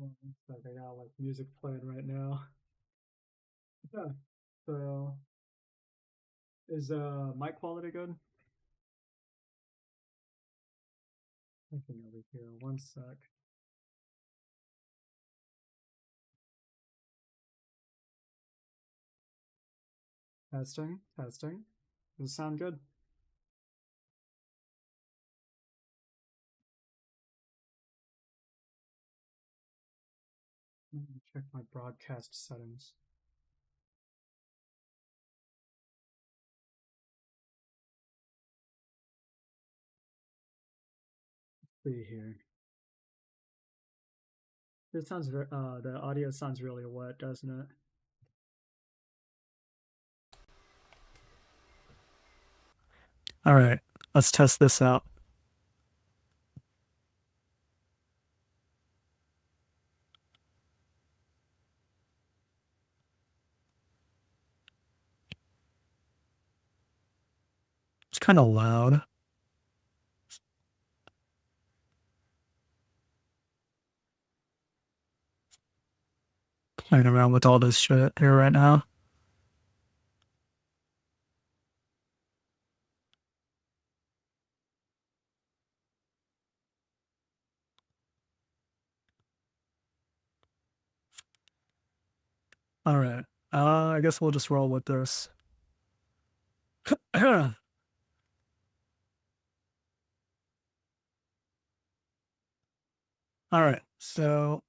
Like I got like music playing right now. Yeah. So is mic quality good? Thinking over here. One sec. Testing, testing. Does it sound good? Let me check my broadcast settings. Let's see here. This sounds very, the audio sounds really wet, doesn't it? All right, let's test this out. It's kind of loud. Playing around with all this shit here right now. All right. I guess we'll just roll with this. All right. So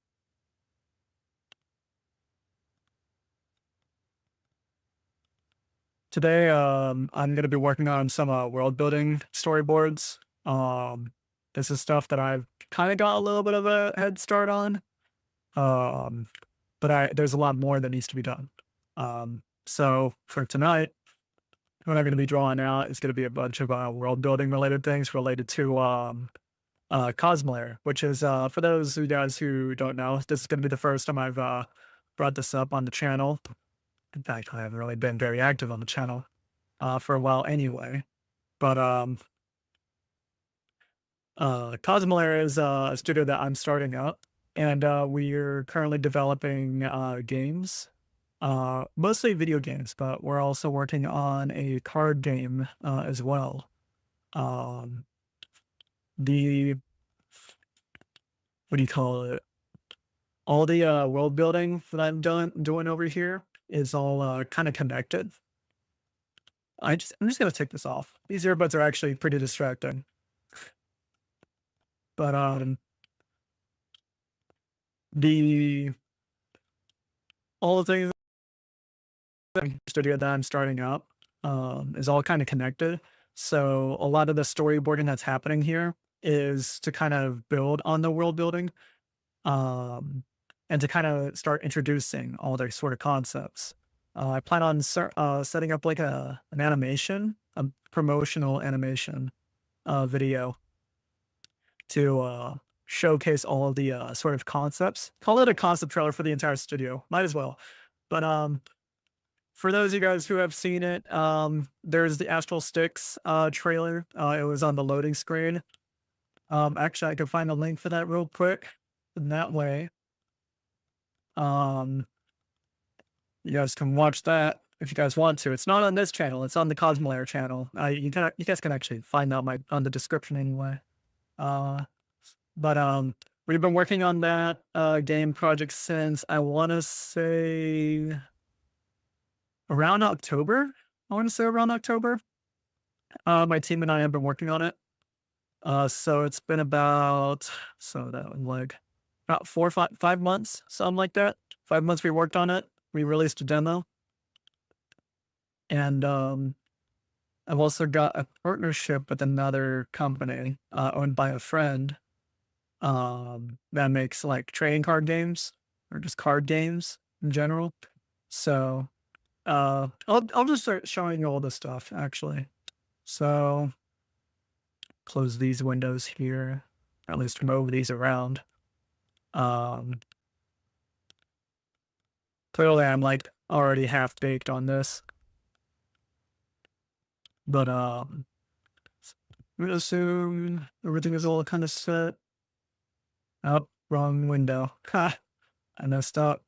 today, I'm going to be working on some world building storyboards. This is stuff that I've kind of got a little bit of a head start on. Um, but there's a lot more that needs to be done. So for tonight, what I'm going to be drawing out is going to be a bunch of world building related things related to Cosmlayer, which is for those of you guys who don't know, this is going to be the first time I've brought this up on the channel. In fact, I haven't really been very active on the channel for a while anyway. But Cosmlayer is a studio that I'm starting up, and we're currently developing games, mostly video games, but we're also working on a card game as well. Um, the what do you call it? All the world building that doing over here is all kind of connected. I'm just gonna take this off. These earbuds are actually pretty distracting. But the all the things studio that I'm starting up is all kind of connected. So a lot of the storyboarding that's happening here is to kind of build on the world building, um, and to kind of start introducing all their sort of concepts. I plan on setting up like an animation, a promotional animation video to showcase all of the sort of concepts. Call it a concept trailer for the entire studio. Might as well. But for those of you guys who have seen it, there's the Astral Sticks trailer. It was on the loading screen. Actually, I can find a link for that real quick. And that way, um, you guys can watch that if you guys want to. It's not on this channel. It's on the Cosmolayer channel. You guys can actually find that on the description anyway. But we've been working on that game project since I want to say around October. I want to say around October. My team and I have been working on it. So it's been about about 5 months, something like that. 5 months we worked on it. We released a demo, and I've also got a partnership with another company owned by a friend that makes like trading card games or just card games in general. So I'll just start showing you all this stuff actually. So close these windows here, or at least move these around. Clearly I'm like already half baked on this, but I'm gonna assume everything is all kind of set up. Wrong window. Ha! I messed up.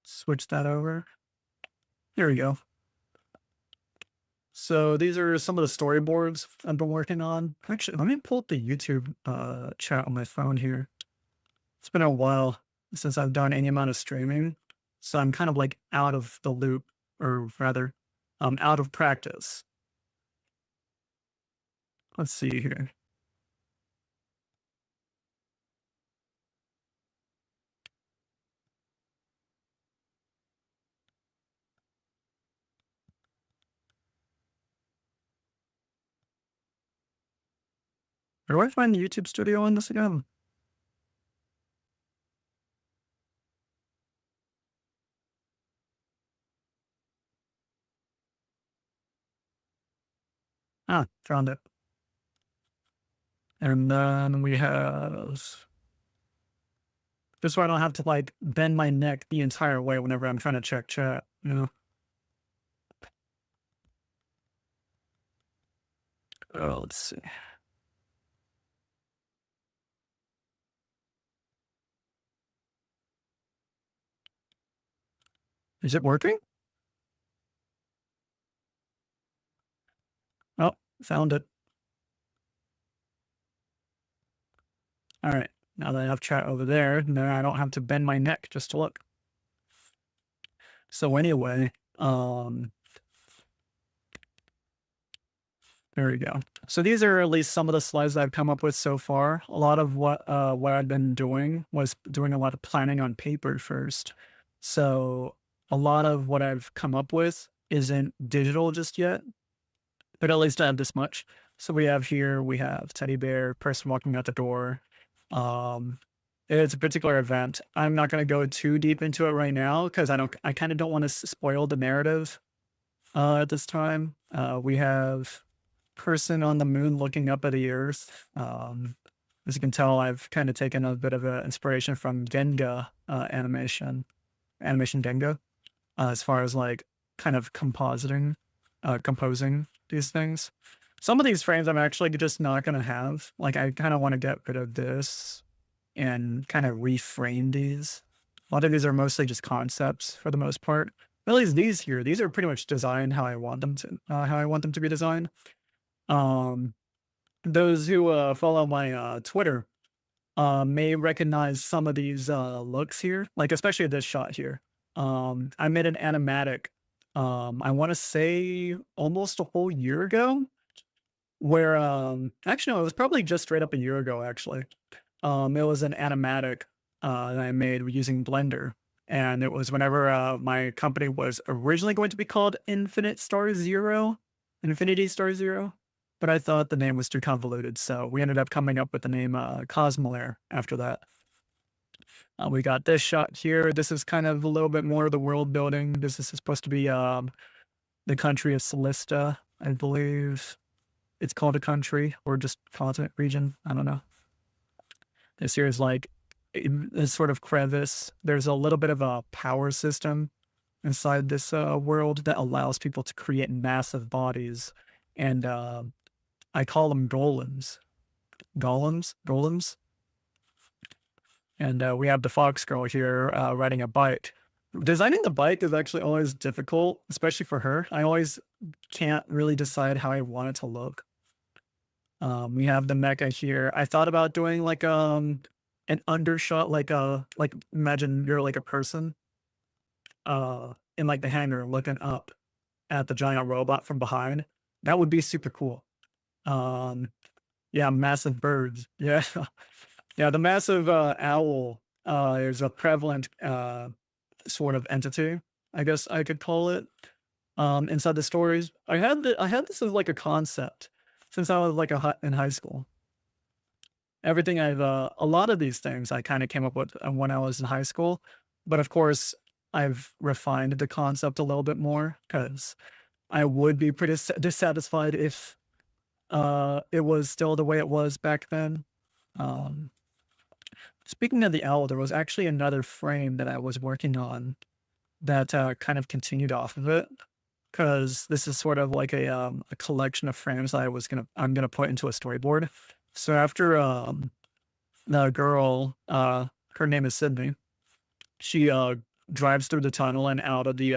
Switch that over. Here we go. So these are some of the storyboards I've been working on. Actually, let me pull up the YouTube chat on my phone here. It's been a while since I've done any amount of streaming, so I'm kind of like out of the loop, or rather, out of practice. Let's see here. Where do I find the YouTube studio on this again? Ah, found it. And then we have this way I don't have to like bend my neck the entire way whenever I'm trying to check chat, you know? Oh, let's see. Is it working? Oh, found it. All right. Now that I have chat over there, then I don't have to bend my neck just to look. So anyway, there we go. So these are at least some of the slides I've come up with so far. A lot of what I've been doing was doing a lot of planning on paper first. So a lot of what I've come up with isn't digital just yet, but at least I have this much. So we have teddy bear, person walking out the door. It's a particular event. I'm not going to go too deep into it right now because I kind of don't want to spoil the narrative at this time. We have person on the moon looking up at the earth. As you can tell, I've kind of taken a bit of an inspiration from Genga animation Genga, as far as like kind of composing these things. Some of these frames I'm actually just not going to have. Like I kind of want to get rid of this and kind of reframe these. A lot of these are mostly just concepts for the most part. At least these are pretty much designed how I want them to be designed. Those who follow my Twitter may recognize some of these looks here, like especially this shot here. I made an animatic, I want to say almost a whole year ago, where actually no, it was probably just straight up a year ago actually. It was an animatic that I made using Blender. And it was whenever my company was originally going to be called Infinity Star Zero. But I thought the name was too convoluted, so we ended up coming up with the name Cosmolair after that. We got this shot here. This is kind of a little bit more of the world building. This is supposed to be the country of Celesta, I believe. It's called a country or just continent region. I don't know. This here is like this sort of crevice. There's a little bit of a power system inside this world that allows people to create massive bodies. And I call them golems. Golems. And we have the fox girl here riding a bike. Designing the bike is actually always difficult, especially for her. I always can't really decide how I want it to look. We have the mecha here. I thought about doing like an undershot, like imagine you're like a person in like the hangar looking up at the giant robot from behind. That would be super cool. Yeah, massive birds. Yeah. Yeah, the massive owl is a prevalent sort of entity, I guess I could call it, inside the stories. I had this as like a concept since I was like in high school. Everything a lot of these things I kind of came up with when I was in high school, but of course I've refined the concept a little bit more because I would be pretty dissatisfied if it was still the way it was back then. Speaking of the owl, there was actually another frame that I was working on that kind of continued off of it, because this is sort of like a collection of frames that I'm gonna put into a storyboard. So after the girl, her name is Sydney. She drives through the tunnel and out of the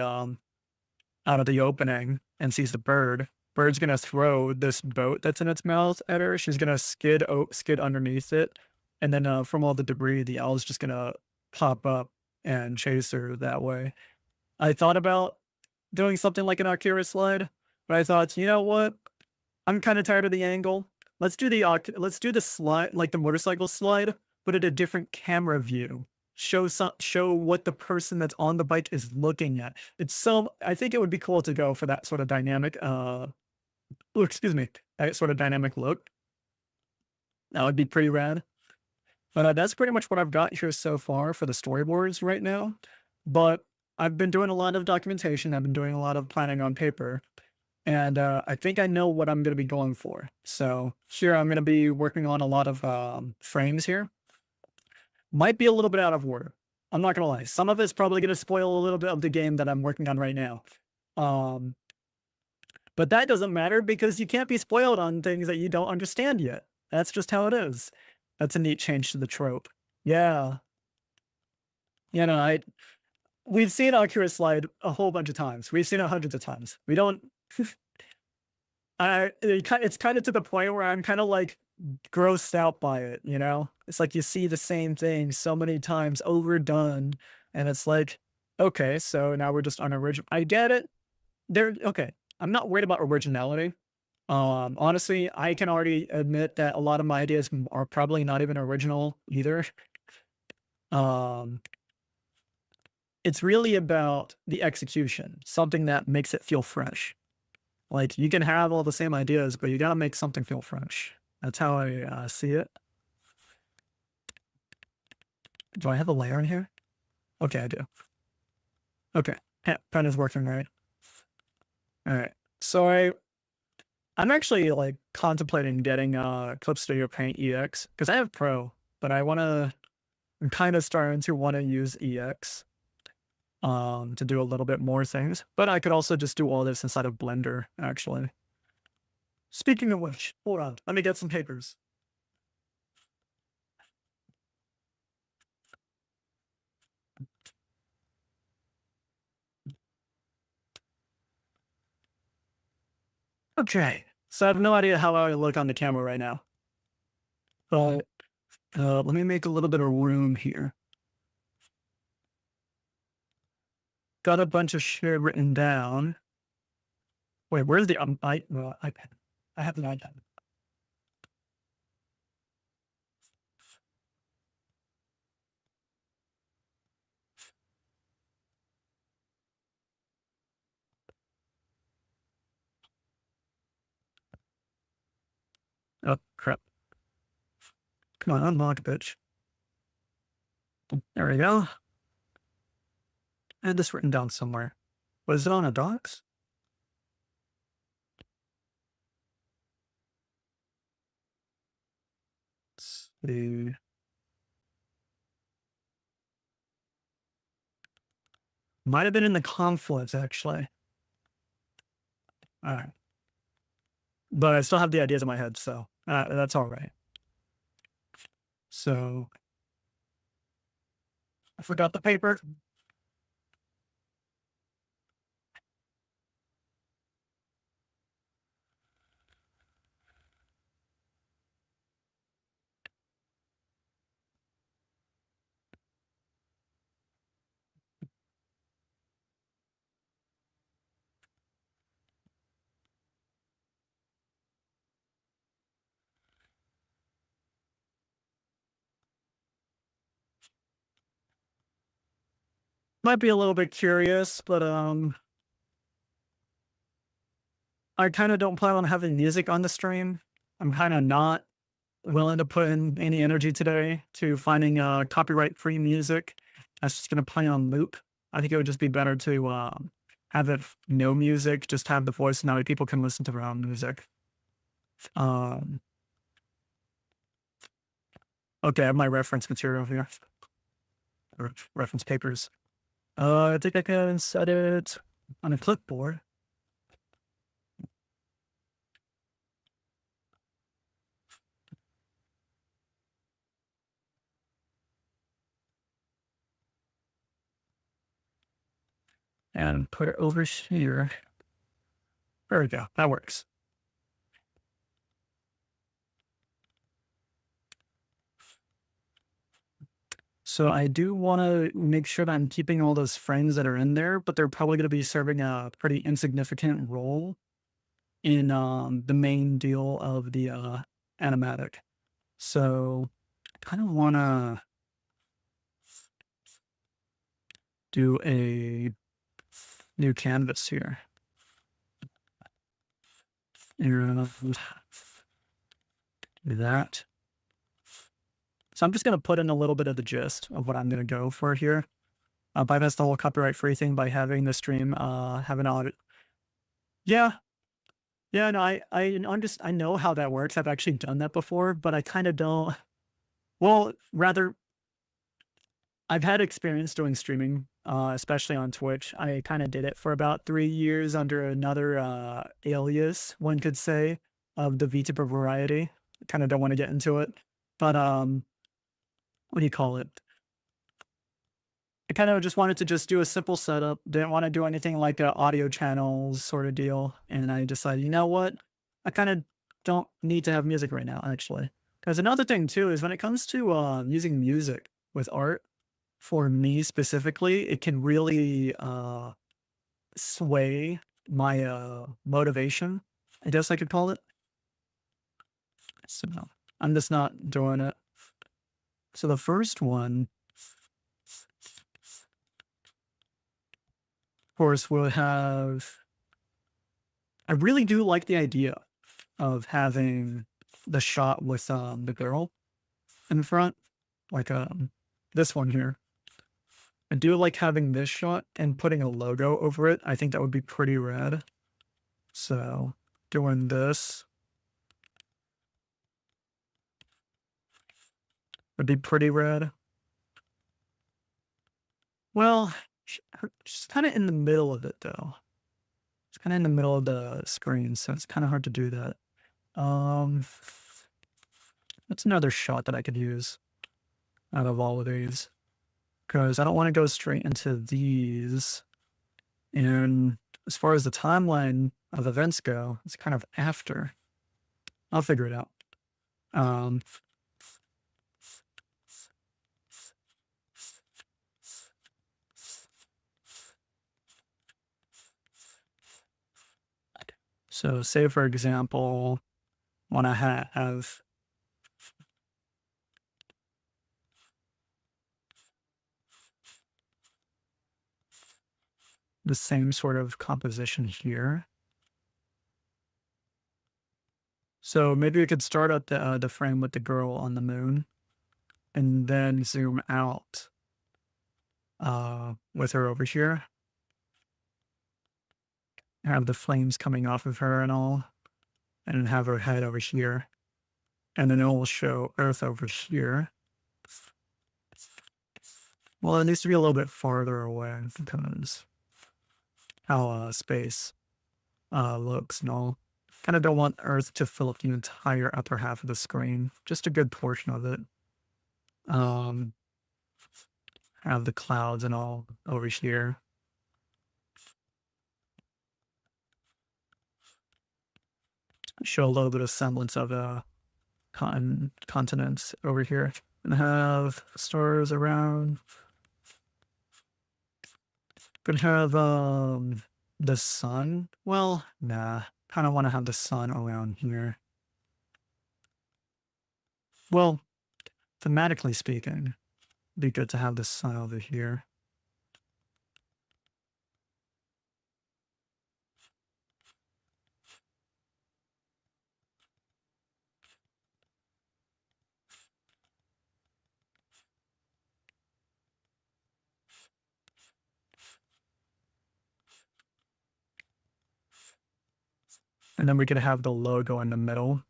opening and sees the bird. Bird's gonna throw this boat that's in its mouth at her. She's gonna skid underneath it, and then from all the debris, the owl's just gonna pop up and chase her that way. I thought about doing something like an Akira slide, but I thought, you know what? I'm kind of tired of the angle. Let's do the slide, like the motorcycle slide, but at a different camera view. Show what the person that's on the bike is looking at. I think it would be cool to go for that sort of dynamic excuse me, that sort of dynamic look. That would be pretty rad. But that's pretty much what I've got here so far for the storyboards right now. But I've been doing a lot of documentation. I've been doing a lot of planning on paper. And I think I know what I'm going to be going for. So sure, I'm going to be working on a lot of frames here. Might be a little bit out of order. I'm not going to lie. Some of it's probably going to spoil a little bit of the game that I'm working on right now. But that doesn't matter because you can't be spoiled on things that you don't understand yet. That's just how it is. That's a neat change to the trope. Yeah. You know, we've seen Akira slide a whole bunch of times. We've seen it hundreds of times. We don't. It's kind of to the point where I'm kind of like grossed out by it. You know, it's like you see the same thing so many times overdone, and it's like, okay, so now we're just unoriginal. I get it. Okay. I'm not worried about originality. Honestly, I can already admit that a lot of my ideas are probably not even original either. Um, it's really about the execution, something that makes it feel fresh. Like you can have all the same ideas, but you gotta make something feel fresh. That's how I see it. Do I have a layer in here? Okay, I do. Okay, pen is working right. All right, so I'm actually like contemplating getting Clip Studio Paint EX because I have Pro, but I'm kind of starting to want to use EX to do a little bit more things. But I could also just do all this inside of Blender, actually. Speaking of which, hold on, let me get some papers. Okay, so I have no idea how I look on the camera right now. But let me make a little bit of room here. Got a bunch of shit written down. Wait, where's the iPad? I have an iPad. Oh, crap. Come on, unlock, bitch. There we go. I had this written down somewhere. Was it on a docs? Let's see. Might have been in the confluence, actually. All right. But I still have the ideas in my head, so that's all right. So I forgot the paper. Might be a little bit curious, but I kind of don't plan on having music on the stream. I'm kind of not willing to put in any energy today to finding copyright-free music. That's just going to play on loop. I think it would just be better to have it no music, just have the voice, and that way people can listen to their own music. Okay, I have my reference material here. Reference papers. I think I can set it on a clipboard. and put it over here. There we go. That works. So I do want to make sure that I'm keeping all those frames that are in there, but they're probably going to be serving a pretty insignificant role in the main deal of the animatic. So I kind of want to do a new canvas here. And do that. So I'm just going to put in a little bit of the gist of what I'm going to go for here. Bypass the whole copyright free thing by having the stream have an audit. Yeah. Yeah, no, I know how that works. I've actually done that before, but I kind of don't. Well, rather, I've had experience doing streaming, especially on Twitch. I kind of did it for about 3 years under another alias, one could say, of the VTuber variety. Kind of don't want to get into it, but what do you call it? I kind of just wanted to just do a simple setup. Didn't want to do anything like a audio channels sort of deal. And I decided, you know what? I kind of don't need to have music right now, actually. Because another thing too is when it comes to using music with art, for me specifically, it can really sway my motivation, I guess I could call it. So I'm just not doing it. So the first one, of course, we'll have. I really do like the idea of having the shot with the girl in front, like this one here. I do like having this shot and putting a logo over it. I think that would be pretty rad. So doing this would be pretty rad. Well, she's kind of in the middle of it though. It's kind of in the middle of the screen, so it's kind of hard to do that. That's another shot that I could use out of all of these, because I don't want to go straight into these. And as far as the timeline of events go, it's kind of after. I'll figure it out. So say, for example, when I have the same sort of composition here. So maybe we could start at the frame with the girl on the moon and then zoom out with her over here. Have the flames coming off of her and all, and have her head over here. And then it will show Earth over here. Well, it needs to be a little bit farther away because how space looks and all. Kind of don't want Earth to fill up the entire upper half of the screen, just a good portion of it. Have the clouds and all over here. Show a little bit of semblance of continents over here, and have stars around. Could have the sun. Well, nah. Kind of want to have the sun around here. Well, thematically speaking, it'd be good to have the sun over here. And then we could have the logo in the middle.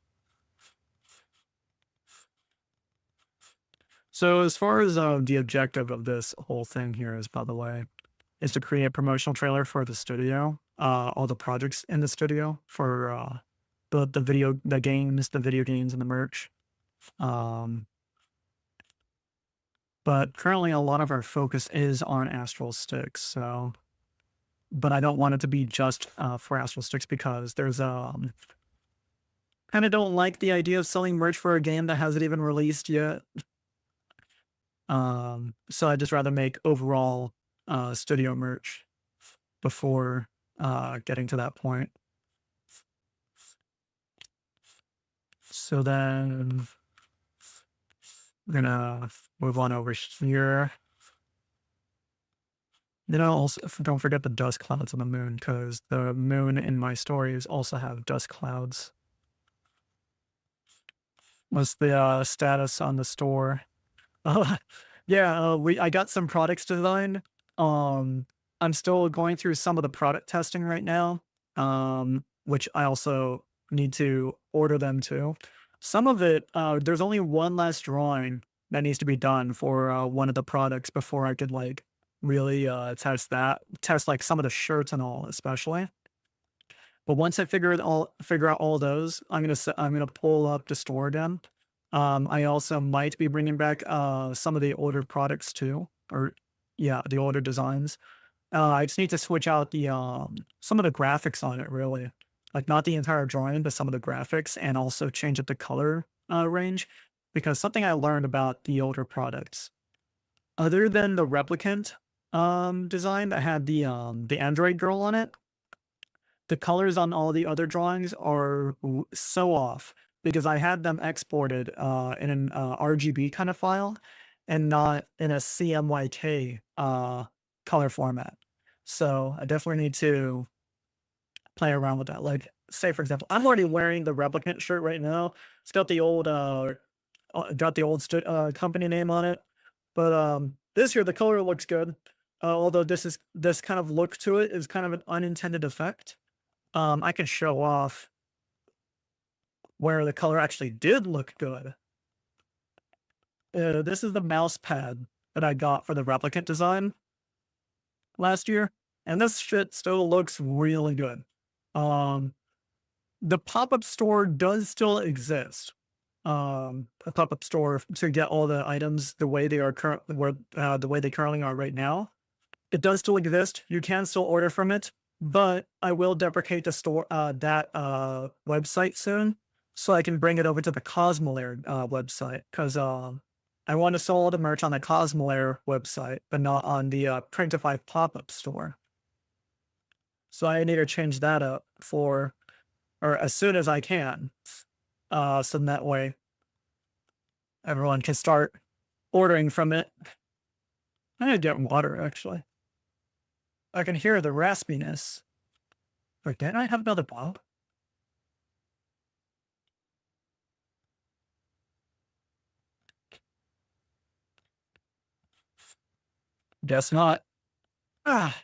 So as far as the objective of this whole thing here is, by the way, is to create a promotional trailer for the studio, all the projects in the studio for the video games and the merch. But currently a lot of our focus is on Astral Sticks, so but I don't want it to be just for Astral Sticks because there's kind of don't like the idea of selling merch for a game that hasn't even released yet. So I'd just rather make overall studio merch before getting to that point. So then we're gonna move on over here. Then I'll also don't forget the dust clouds on the moon because the moon in my stories also have dust clouds. What's the status on the store? Yeah, I got some products designed. Um, I'm still going through some of the product testing right now, which I also need to order them too. Some of it, there's only one last drawing that needs to be done for one of the products before I could like really test like some of the shirts and all, especially. But once I figure out all those, I'm gonna pull up the store again. I also might be bringing back some of the older products too, or yeah, the older designs. I just need to switch out the some of the graphics on it really, like not the entire drawing, but some of the graphics, and also change up the color range because something I learned about the older products, other than the replicant design that had the android girl on it, the colors on all the other drawings are so off because I had them exported in an RGB kind of file and not in a CMYK color format. So I definitely need to play around with that. Like, say for example, I'm already wearing the replicant shirt right now. It's got the old company name on it, but this here the color looks good. Although this kind of look to it is kind of an unintended effect. I can show off where the color actually did look good. This is the mouse pad that I got for the replicant design last year, and this shit still looks really good. Um, the pop-up store does still exist. A pop-up store to get all the items the way they are the way they currently are right now. It does still exist. You can still order from it, but I will deprecate the store that website soon, so I can bring it over to the Cosmolair website because I want to sell all the merch on the Cosmolair website, but not on the Printify pop-up store. So I need to change that up for or as soon as I can, so that way everyone can start ordering from it. I need to get water actually. I can hear the raspiness. Wait, didn't I have another bottle? Guess not. Ah.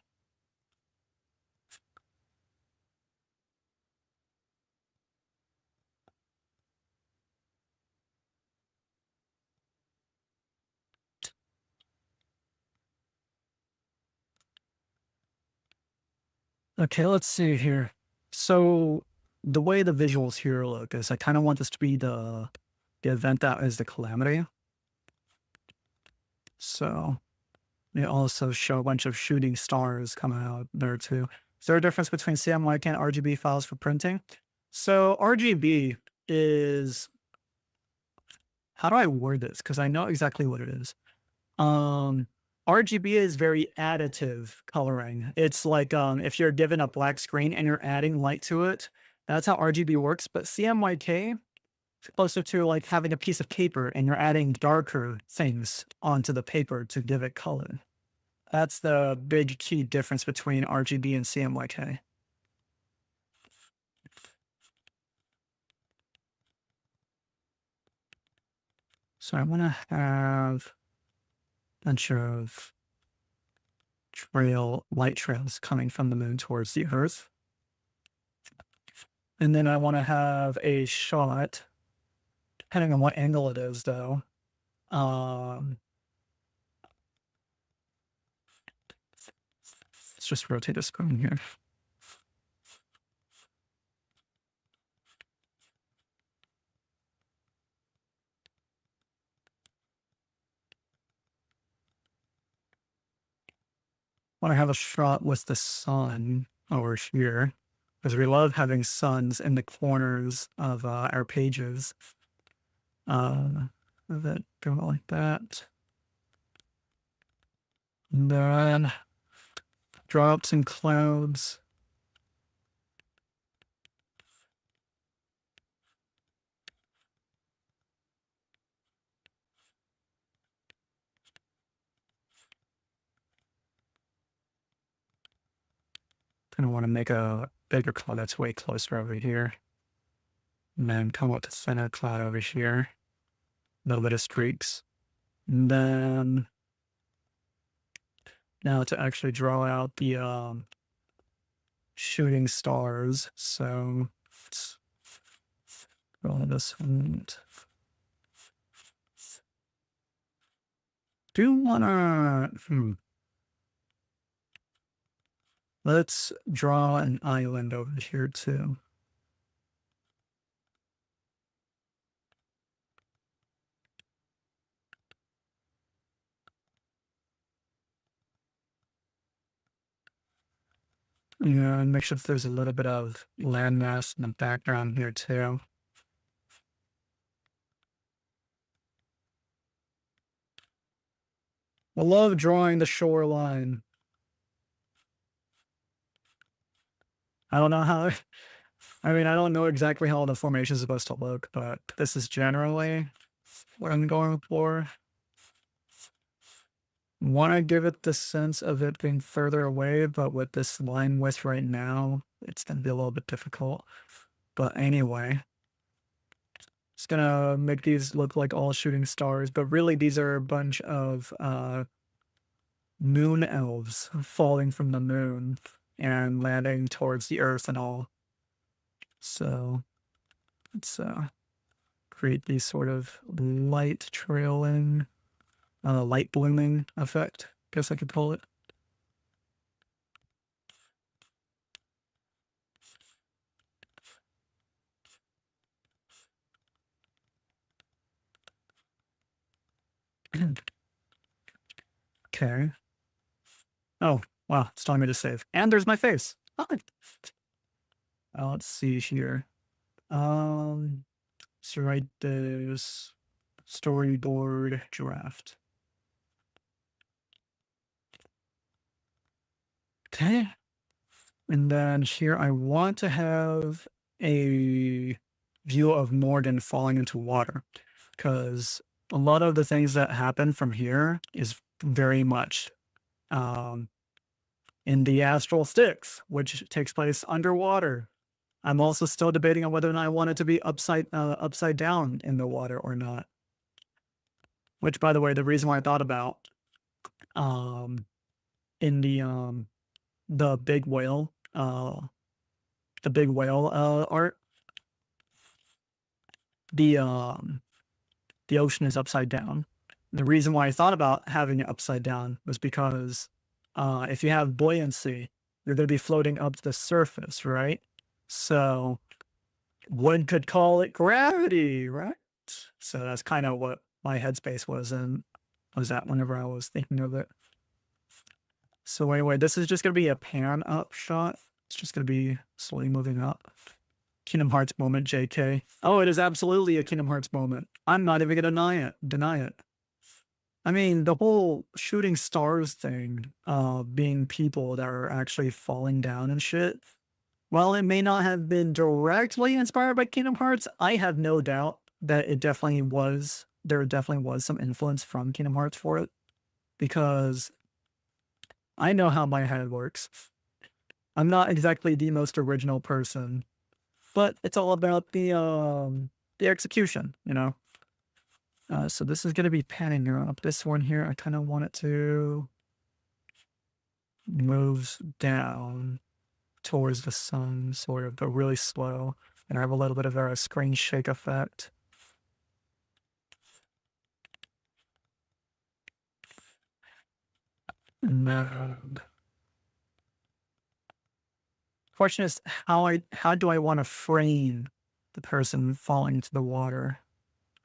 Okay, let's see here. So the way the visuals here look is I kind of want this to be the event that is the calamity. So they also show a bunch of shooting stars coming out there too. Is there a difference between CMYK and RGB files for printing? So RGB is, how do I word this? Because I know exactly what it is. RGB is very additive coloring. It's like if you're given a black screen and you're adding light to it, that's how RGB works. But CMYK is closer to like having a piece of paper and you're adding darker things onto the paper to give it color. That's the big key difference between RGB and CMYK. So I want to have a bunch of light trails coming from the moon towards the Earth. And then I want to have a shot, depending on what angle it is, though. Let's just rotate this screen here. want to have a shot with the sun over here, because we love having suns in the corners of our pages. That go like that. And then draw up some clouds. Kind of want to make a bigger cloud that's way closer over here. And then come up with the center cloud over here. A little bit of streaks. And then now to actually draw out the shooting stars. So let's draw this one. Do wanna let's draw an island over here too. Yeah, and make sure that there's a little bit of landmass in the background here too. I love drawing the shoreline. I don't know how, I mean, I don't know exactly how the formation is supposed to look, but this is generally what I'm going for. Want to give it the sense of it being further away, but with this line width right now, it's going to be a little bit difficult. But anyway, it's going to make these look like all shooting stars, but really these are a bunch of moon elves falling from the moon and landing towards the earth and all. So let's create these sort of light trailing, light blooming effect, guess I could call it. Okay. Oh, wow, it's telling me to save. And there's my face. Oh. Let's see here. Let's write this storyboard draft. Okay. And then here I want to have a view of Morden falling into water, because a lot of the things that happen from here is very much in the astral Styx, which takes place underwater. I'm also still debating on whether or not I want it to be upside down in the water or not. Which, by the way, the reason why I thought about in the big whale art, the ocean is upside down. The reason why I thought about having it upside down was because if you have buoyancy, you're going to be floating up to the surface, right? So one could call it gravity, right? So that's kind of what my headspace was at whenever I was thinking of it. So anyway, this is just going to be a pan up shot. It's just going to be slowly moving up. Kingdom Hearts moment, JK. Oh, it is absolutely a Kingdom Hearts moment. I'm not even going to deny it. I mean, the whole shooting stars thing, being people that are actually falling down and shit, while it may not have been directly inspired by Kingdom Hearts, I have no doubt that it definitely was, there definitely was some influence from Kingdom Hearts for it, because I know how my head works. I'm not exactly the most original person, but it's all about the execution, you know? So this is going to be panning up. This one here, I kind of want it to move down towards the sun, sort of, but really slow. And I have a little bit of a screen shake effect. And then question is, how do I want to frame the person falling into the water,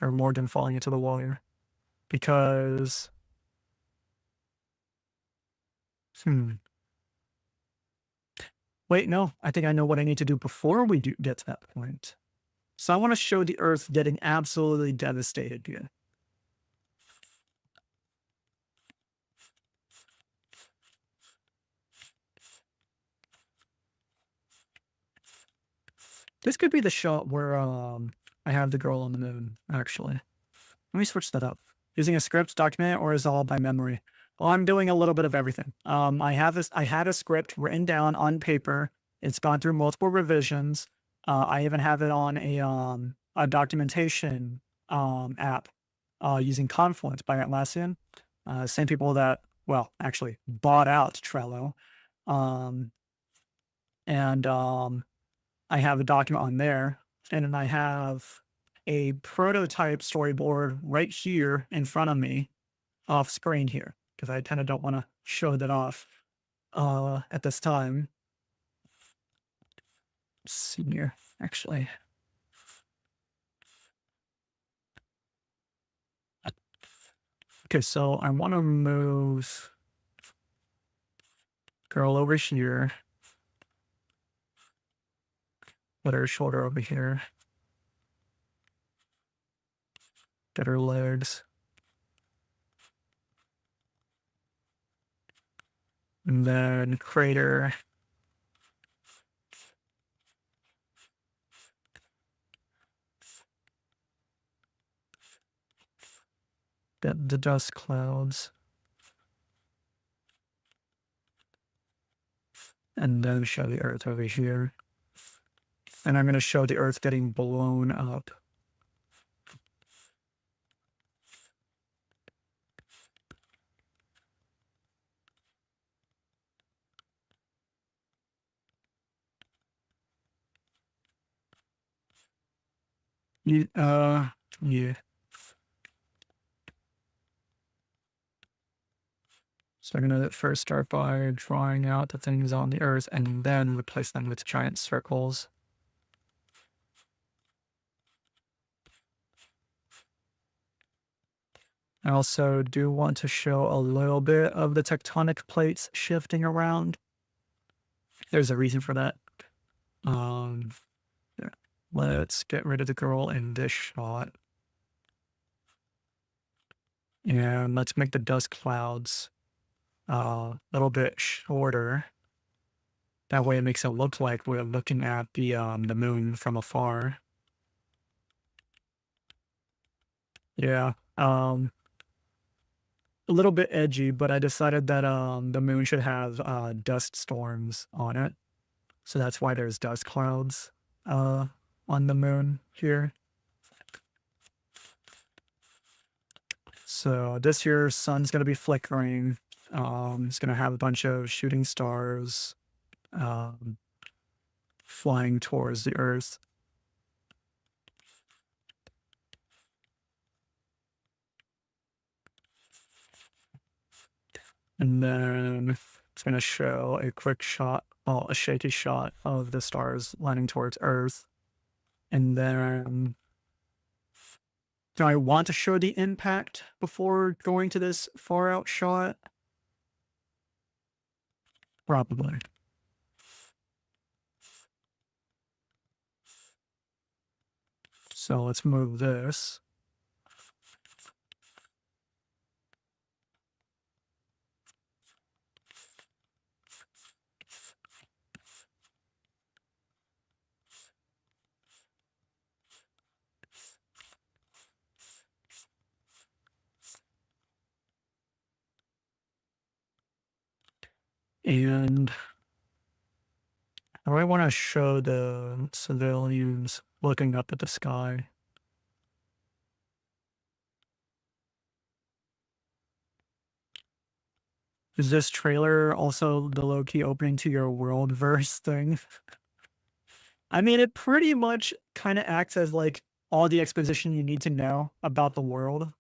or Morgan falling into the water? Because Wait, no, I think I know what I need to do before we do get to that point. So I want to show the Earth getting absolutely devastated here. This could be the shot where I have the girl on the moon, actually. Let me switch that up. Using a script, document it, or is it all by memory? Well, I'm doing a little bit of everything. I had a script written down on paper. It's gone through multiple revisions. I even have it on a documentation app using Confluence by Atlassian. Same people that, well, actually bought out Trello. Um, and I have a document on there, and then I have a prototype storyboard right here in front of me off screen here because I kind of don't want to show that off at this time. Let's see here, actually. Okay, so I want to move girl over here, put her shoulder over here, get her legs, and then crater. Get the dust clouds. And then show the Earth over here. And I'm going to show the Earth getting blown up. Yeah. So I'm going to first start by drawing out the things on the Earth and then replace them with giant circles. I also do want to show a little bit of the tectonic plates shifting around. There's a reason for that. Yeah. Let's get rid of the girl in this shot. And let's make the dust clouds a little bit shorter. That way it makes it look like we're looking at the moon from afar. Yeah. A little bit edgy, but I decided that the moon should have dust storms on it. So that's why there's dust clouds on the moon here. So this year's sun's going to be flickering. It's going to have a bunch of shooting stars flying towards the Earth. And then it's going to show a quick shot, well, a shaky shot of the stars lining towards Earth. And then do I want to show the impact before going to this far out shot? Probably. So let's move this. And I want to show the civilians looking up at the sky. Is this trailer also the low-key opening to your Worldverse thing? I mean, it pretty much kind of acts as like all the exposition you need to know about the world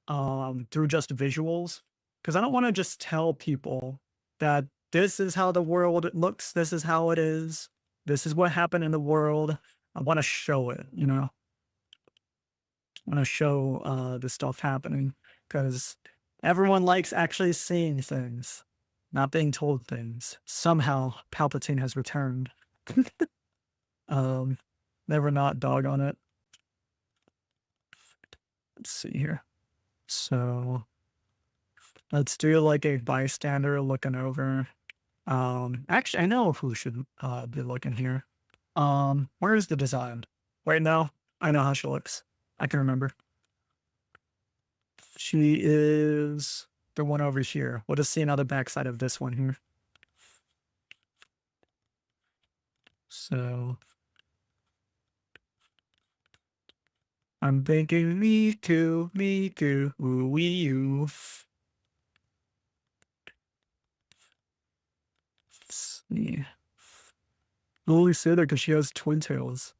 through just visuals. Because I don't want to just tell people that this is how the world looks, this is how it is, this is what happened in the world. I want to show it, you know? I want to show the stuff happening because everyone likes actually seeing things. not being told things. Somehow Palpatine has returned. um, never not dog on it. Let's see here. So let's do like a bystander looking over. Actually, I know who should be looking here. Where is the design? Wait, no, I know how she looks. I can remember. She is the one over here. We'll just see another backside of this one here. So I'm thinking me too, ooh wee you. Let's see. Only say that because she has twin tails.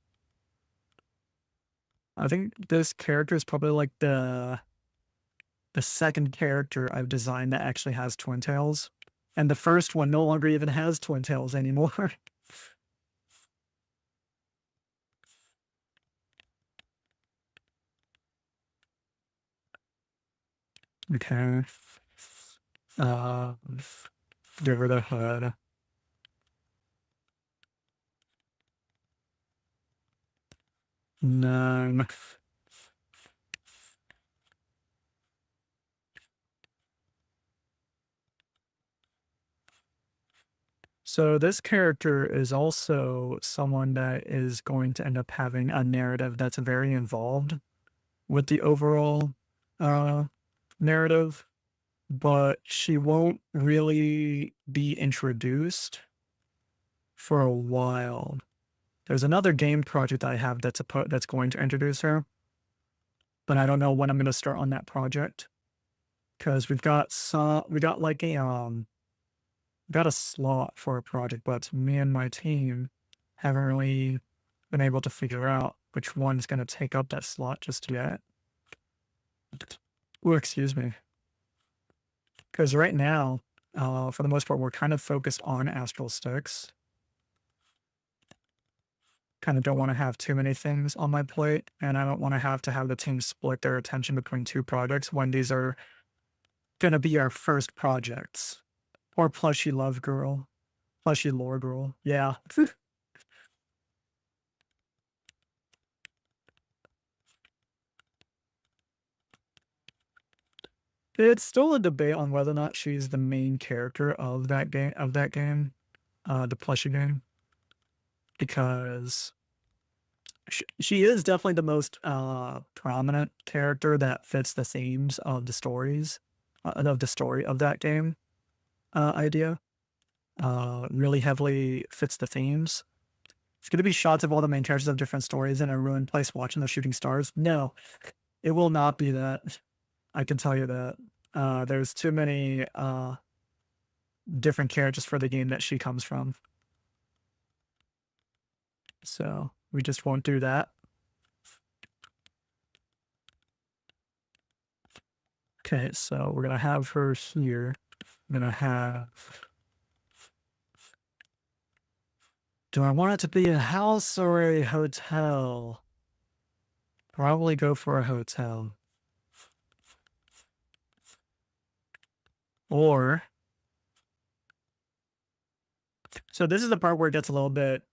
I think this character is probably like the second character I've designed that actually has twin tails. And the first one no longer even has twin tails anymore. Okay. Uh, give her the hood. None. So this character is also someone that is going to end up having a narrative that's very involved with the overall uh, narrative, but she won't really be introduced for a while. There's another game project I have that's going to introduce her, but I don't know when I'm going to start on that project because we got like got a slot for a project, but me and my team haven't really been able to figure out which one's going to take up that slot just yet. Oh, excuse me. Because right now, for the most part, we're kind of focused on Astral Sticks. Kind of don't want to have too many things on my plate, and I don't want to have the team split their attention between two projects when these are going to be our first projects. Or Plushy Love Girl, Plushy Lore Girl. Yeah. It's still a debate on whether or not she's the main character of that game, the plushie game, because she is definitely the most prominent character that fits the themes of the stories of the story of that game idea. Really heavily fits the themes. It's going to be shots of all the main characters of different stories in a ruined place watching the shooting stars. No, it will not be that. I can tell you that. There's too many different characters for the game that she comes from. So we just won't do that. Okay, so we're gonna have her here. I'm gonna have. Do I want it to be a house or a hotel? Probably go for a hotel. Or. So this is the part where it gets a little bit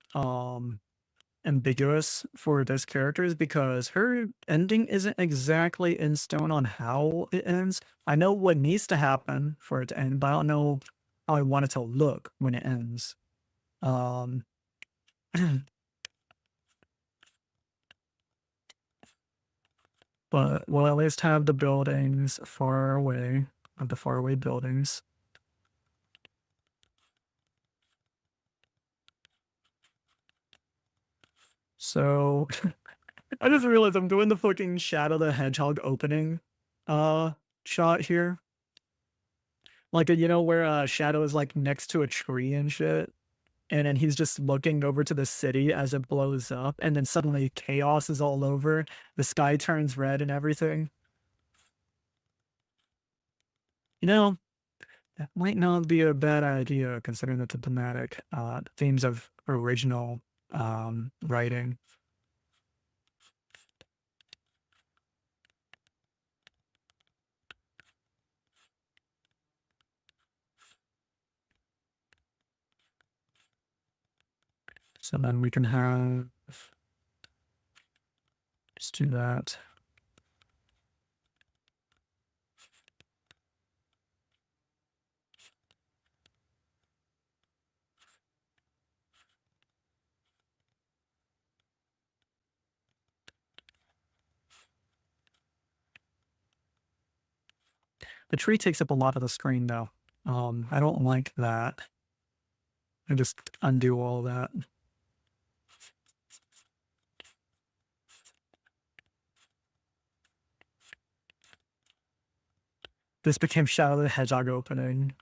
ambiguous for this character is because her ending isn't exactly in stone on how it ends. I know what needs to happen for it to end, but I don't know how I want it to look when it ends. Um, but we'll at least have the buildings far away, the faraway buildings. So I just realized I'm doing the fucking Shadow the Hedgehog opening shot here. Like, you know, where Shadow is like next to a tree and shit. And then he's just looking over to the city as it blows up, and then suddenly chaos is all over. The sky turns red and everything. You know, that might not be a bad idea considering the thematic themes of original writing. So then we can have, just do that. The tree takes up a lot of the screen though. I don't like that. I just undo all that. This became Shadow the Hedgehog opening.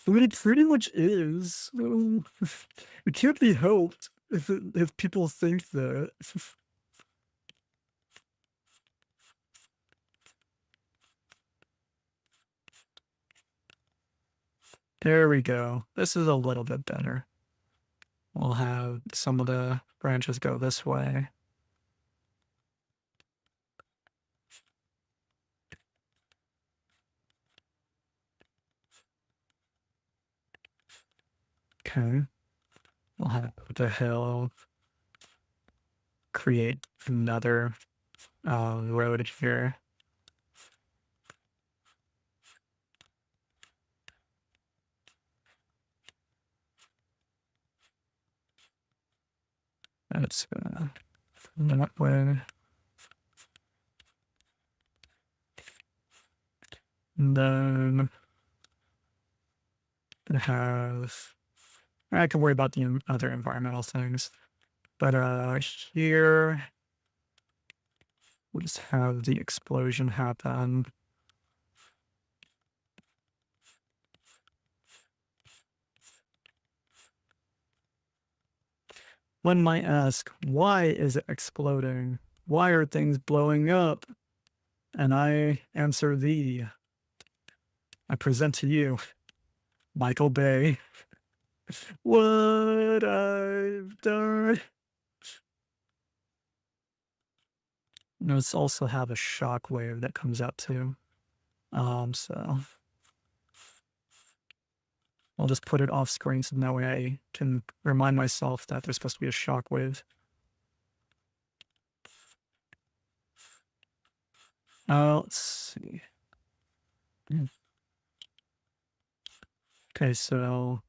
I mean, it pretty much is. It can't be helped if people think that. There we go. This is a little bit better. We'll have some of the branches go this way. Okay. We'll have the hill create another road here. That's that way. And then it has, I can worry about the other environmental things. But here we'll just have the explosion happen. One might ask, why is it exploding? Why are things blowing up? And I answer thee. I present to you, Michael Bay, what I've done. Notice also have a shock wave that comes out too. So I'll just put it off screen so that way I can remind myself that there's supposed to be a shock wave. Let's see. Okay, so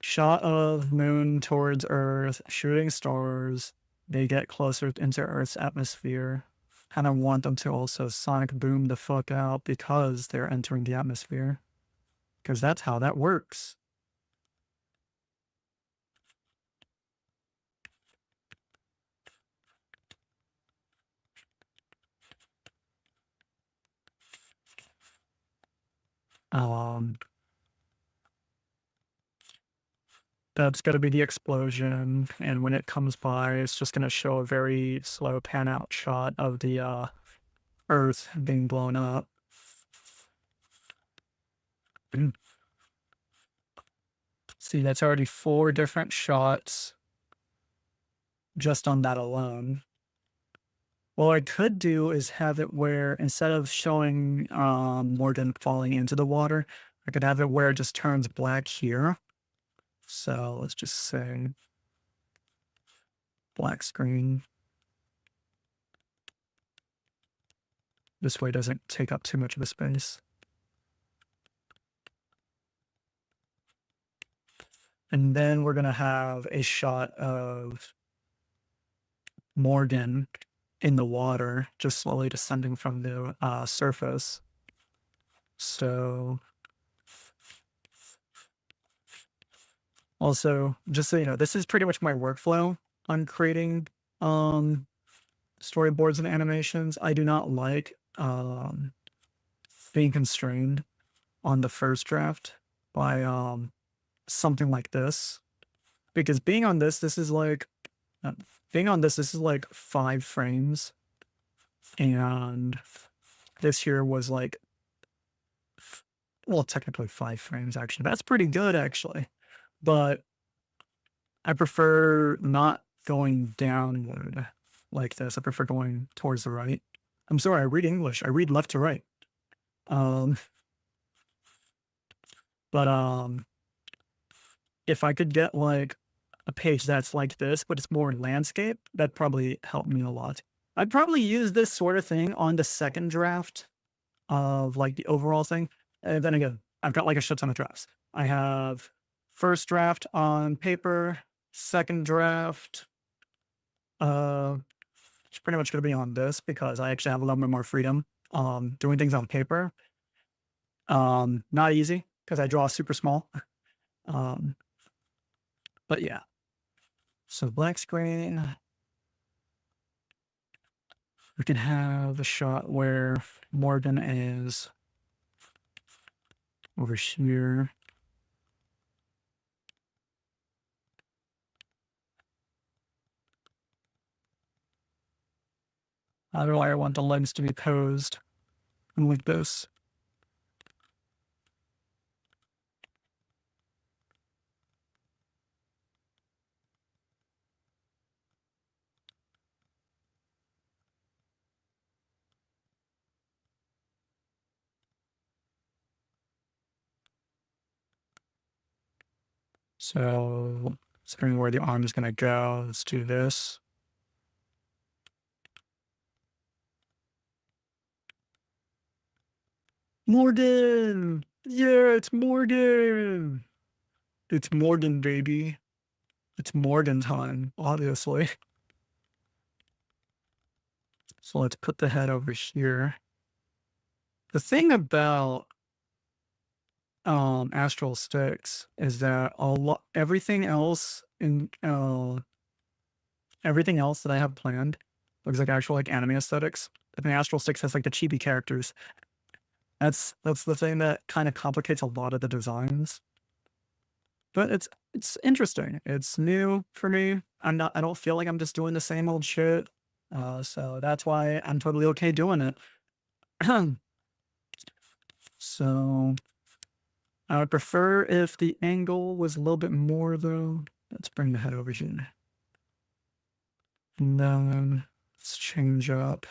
shot of moon towards Earth, shooting stars. They get closer into Earth's atmosphere. And I want them to also sonic boom the fuck out because they're entering the atmosphere. Because that's how that works. That's going to be the explosion, and when it comes by, it's just going to show a very slow pan out shot of the Earth being blown up. See, that's already 4 different shots just on that alone. What I could do is have it where instead of showing Morgan falling into the water, I could have it where it just turns black here. So let's just say black screen. This way it doesn't take up too much of the space. And then we're going to have a shot of Morgan in the water, just slowly descending from the surface. So also, just so you know, this is pretty much my workflow on creating storyboards and animations. I do not like being constrained on the first draft by something like this, because being on this is like being on this is like 5 frames, and this here was like, well, technically 5 frames actually. That's pretty good actually, but I prefer not going downward like this. I prefer going towards the right. I'm sorry, I read English. I read left to right. But if I could get like a page that's like this, but it's more landscape, that'd probably help me a lot. I'd probably use this sort of thing on the second draft of like the overall thing. And then again, I've got like a shit ton of drafts. I have first draft on paper, second draft, uh, it's pretty much going to be on this because I actually have a little bit more freedom doing things on paper. Not easy because I draw super small. Um, but yeah. So black screen. We can have a shot where Morgan is over here. How do I want the legs to be posed? And like this. So, considering where the arm is going to go, let's do this. Morgan! Yeah, it's Morgan! It's Morgan, baby. It's Morgan time, obviously. So let's put the head over here. The thing about astral sticks is that everything else that I have planned looks like actual like anime aesthetics. And astral sticks has like the chibi characters. That's the thing that kind of complicates a lot of the designs. But it's interesting. It's new for me. I don't feel like I'm just doing the same old shit. So that's why I'm totally okay doing it. So I would prefer if the angle was a little bit more though. Let's bring the head over here. And then let's change up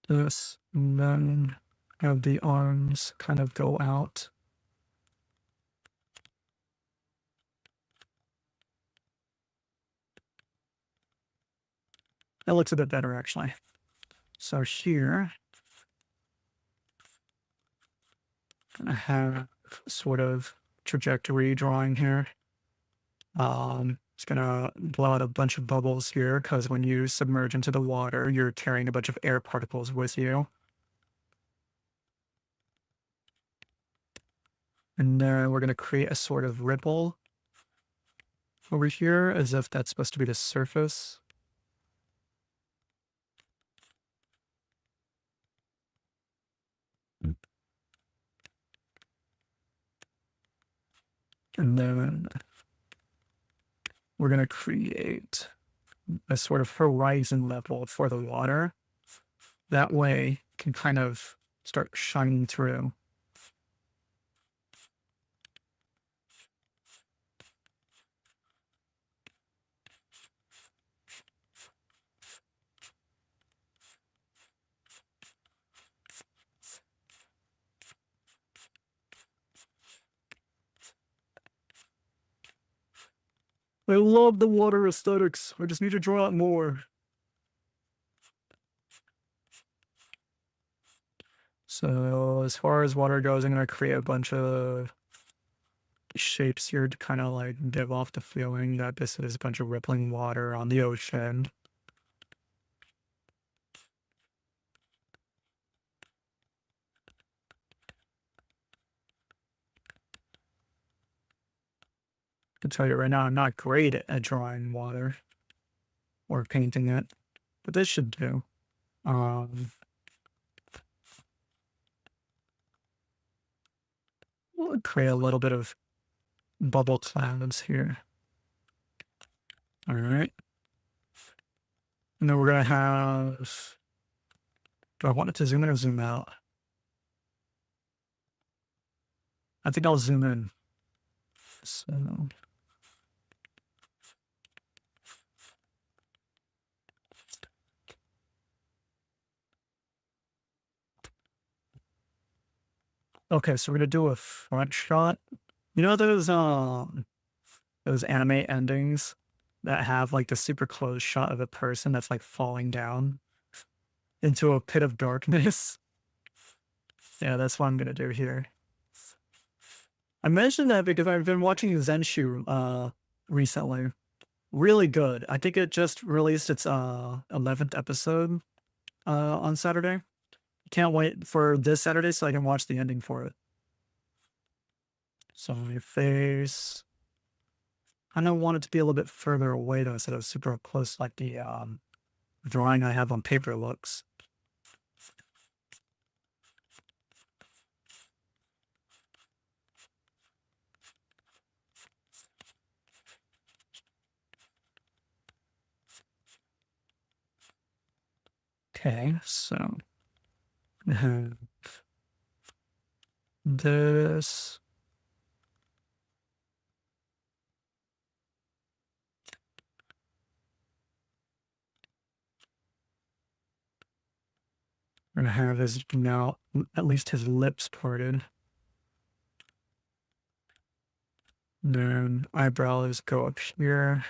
this, and then have the arms kind of go out. That looks a bit better actually. So here, I have sort of trajectory drawing here. It's gonna blow out a bunch of bubbles here because when you submerge into the water, you're carrying a bunch of air particles with you. And then we're gonna create a sort of ripple over here as if that's supposed to be the surface. And then we're going to create a sort of horizon level for the water. That way it can kind of start shining through. I love the water aesthetics. I just need to draw it more. So as far as water goes, I'm going to create a bunch of shapes here to kind of like give off the feeling that this is a bunch of rippling water on the ocean. I can tell you right now, I'm not great at drawing water or painting it, but this should do. We'll create a little bit of bubble clouds here. All right. And then we're going to have, do I want it to zoom in or zoom out? I think I'll zoom in. So, Okay, so we're gonna do a front shot. You know those anime endings that have like the super close shot of a person that's like falling down into a pit of darkness? Yeah, that's what I'm gonna do here. I mentioned that because I've been watching Zenshu recently. Really good. I think it just released its 11th episode on Saturday. Can't wait for this Saturday so I can watch the ending for it. So my face. I don't want it to be a little bit further away though, instead of super up close like the drawing I have on paper looks. Okay, so this. We're gonna have his now at least his lips parted. Then eyebrows go up here.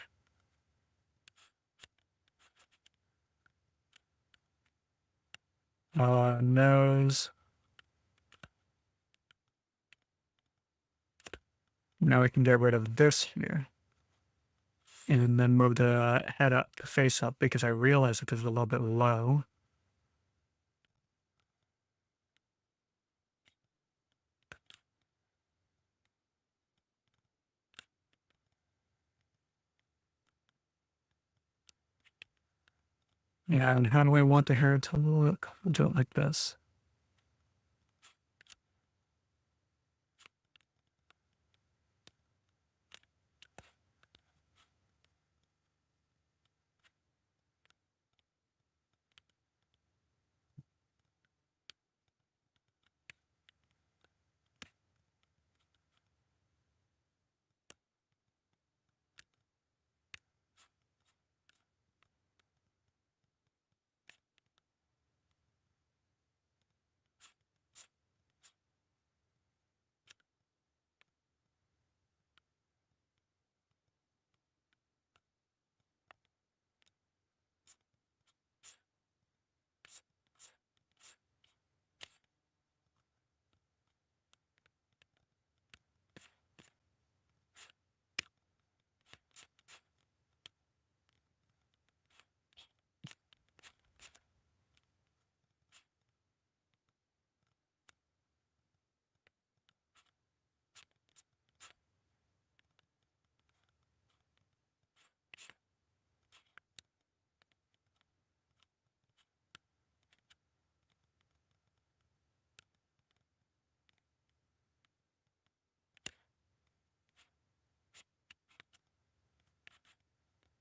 Nose. Now we can get rid of this here. And then move the head up, the face up, because I realize it is a little bit low. Yeah, and how do we want the hair to look? We'll do it like this.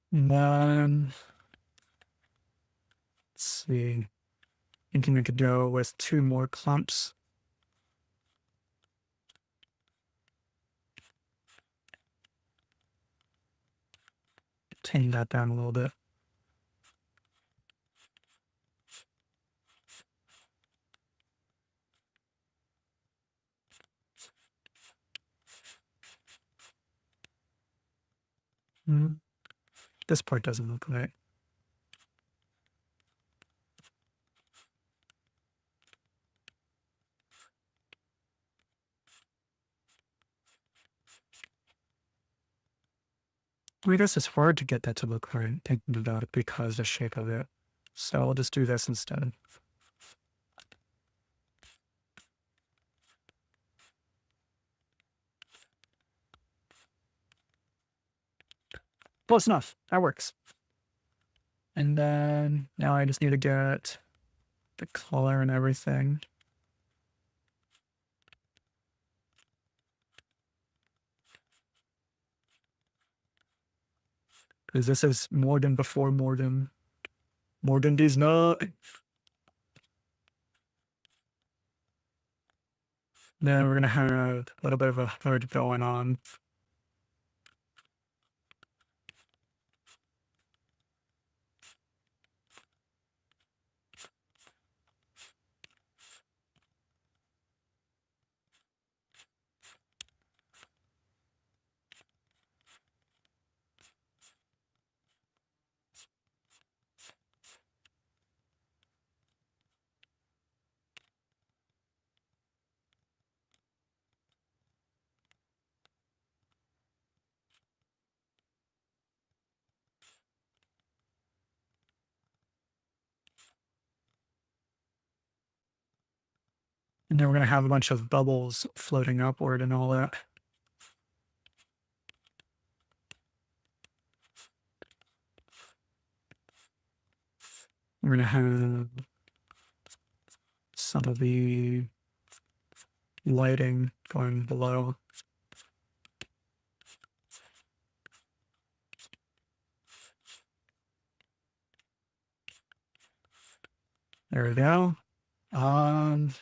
And then, let's see. Thinking we could go with 2 more clumps. Tame that down a little bit. This part doesn't look right. I guess it's hard to get that to look right, thinking about it because the shape of it. So I'll just do this instead. Close enough. That works. And then now I just need to get the color and everything. Because this is more than before, more than these not. Then we're gonna have a little bit of a hood going on. And then we're gonna have a bunch of bubbles floating upward and all that. We're gonna have some of the lighting going below. There we go. Um,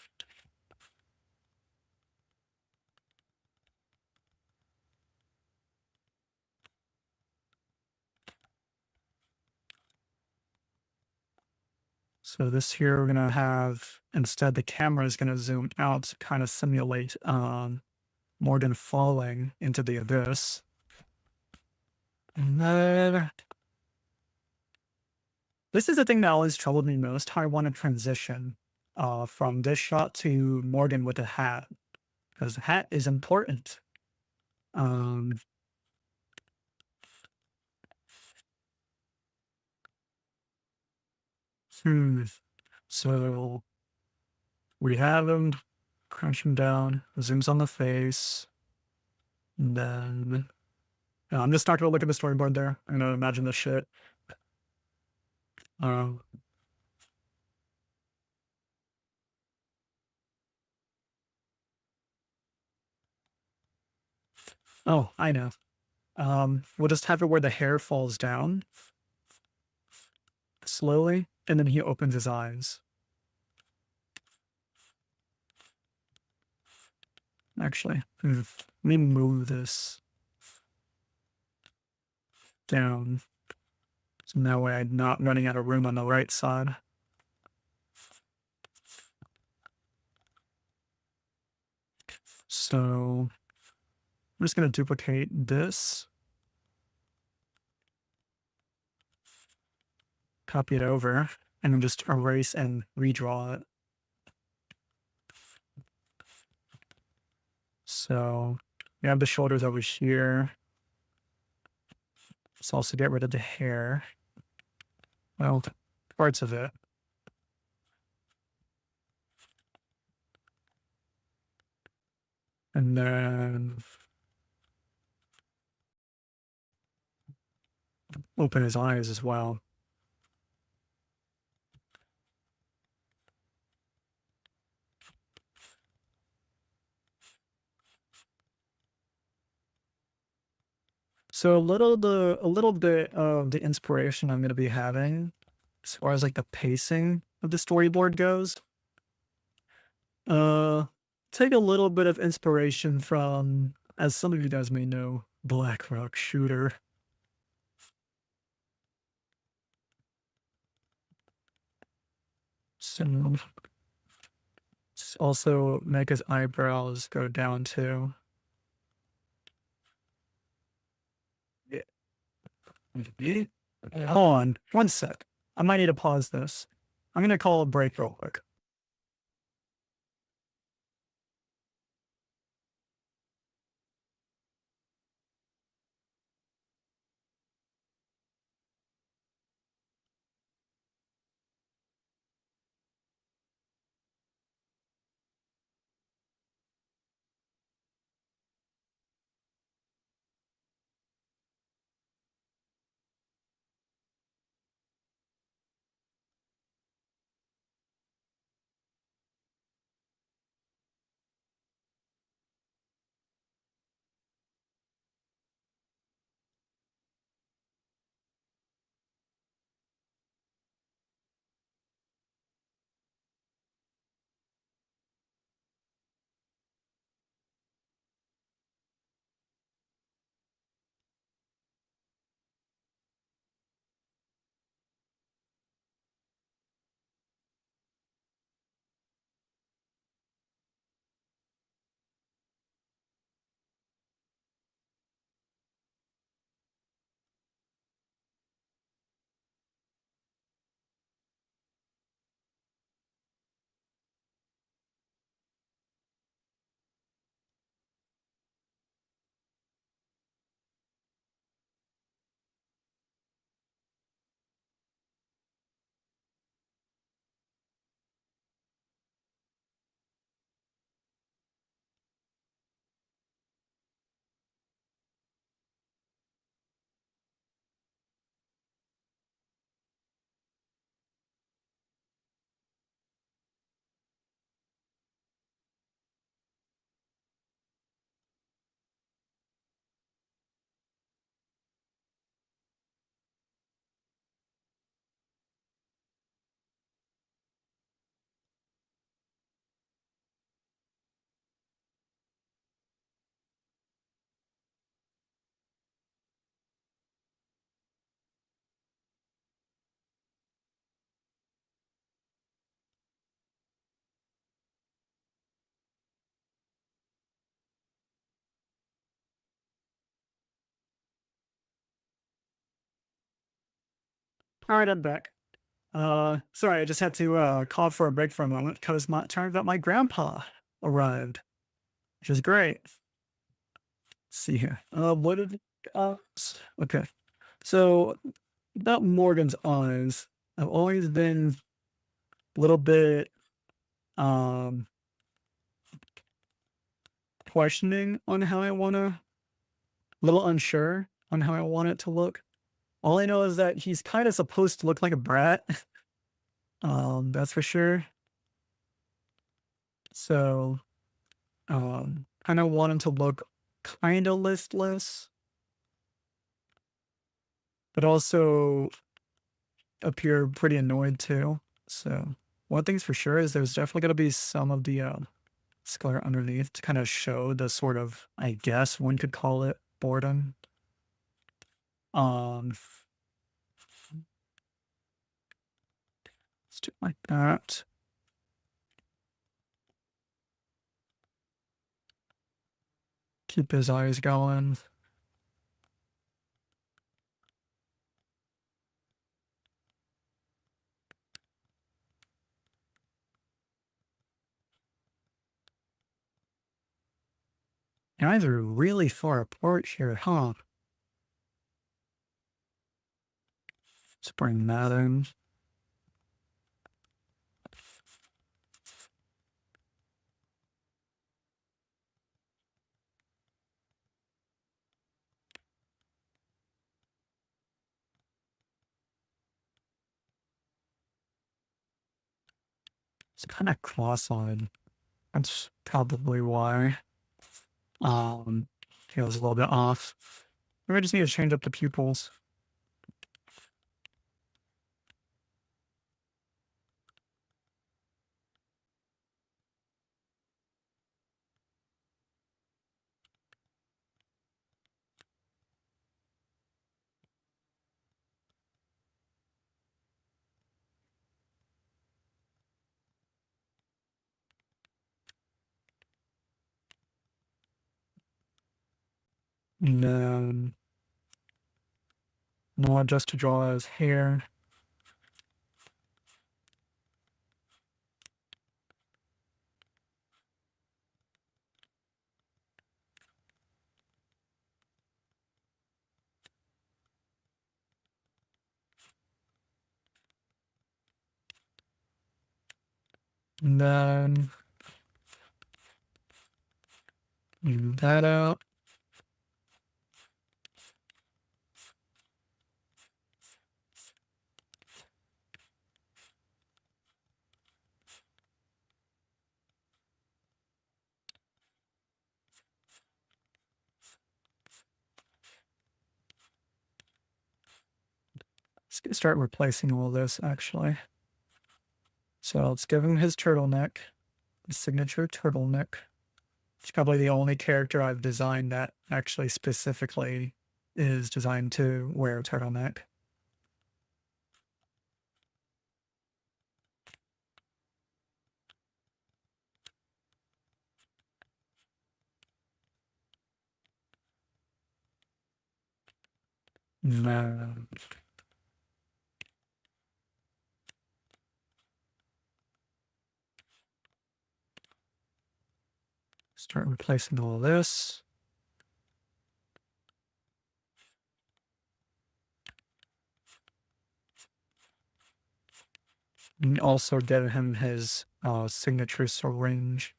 so this here we're gonna have, instead the camera is gonna zoom out to kind of simulate Morgan falling into the abyss. And then this is the thing that always troubled me most, how I want to transition from this shot to Morgan with a hat, because the hat is important. Um, hmm. So we have him crunching down, zooms on the face, and then I'm just not gonna look at the storyboard there. I'm gonna imagine this shit. Um, oh, I know. We'll just have it where the hair falls down slowly, and then he opens his eyes. Actually, let me move this down. So that way I'm not running out of room on the right side. So I'm just going to duplicate this, copy it over, and then just erase and redraw it. So we have the shoulders over here. Let's also get rid of the hair. Well, parts of it. And then open his eyes as well. So a little bit of the inspiration I'm going to be having as far as like the pacing of the storyboard goes. Take a little bit of inspiration from, as some of you guys may know, Black Rock Shooter. So also make his eyebrows go down too. Yeah. Hold on, one sec. I might need to pause this. I'm gonna call a break real quick. All right, I'm back. Sorry, I just had to call for a break for a moment because my turned out my grandpa arrived, which is great. Let's see here. What did okay. So about Morgan's eyes, I've always been a little bit um questioning on how I wanna, a little unsure on how I want it to look. All I know is that he's kind of supposed to look like a brat. That's for sure. So kind of want him to look kind of listless, but also appear pretty annoyed too. So one thing's for sure is there's definitely going to be some of the color underneath to kind of show the sort of, I guess one could call it, boredom. Let's do it like that. Keep his eyes going. And eyes are really far apart here, huh? Let's bring that in. It's kind of cross-eyed. That's probably why. Feels a little bit off. Maybe I just need to change up the pupils. And then more just to draw his hair. And then move that out. Let's start replacing all this actually. So let's give him his turtleneck, his signature turtleneck. It's probably the only character I've designed that actually specifically is designed to wear a turtleneck. No. Start replacing all this. And also give him his signature syringe.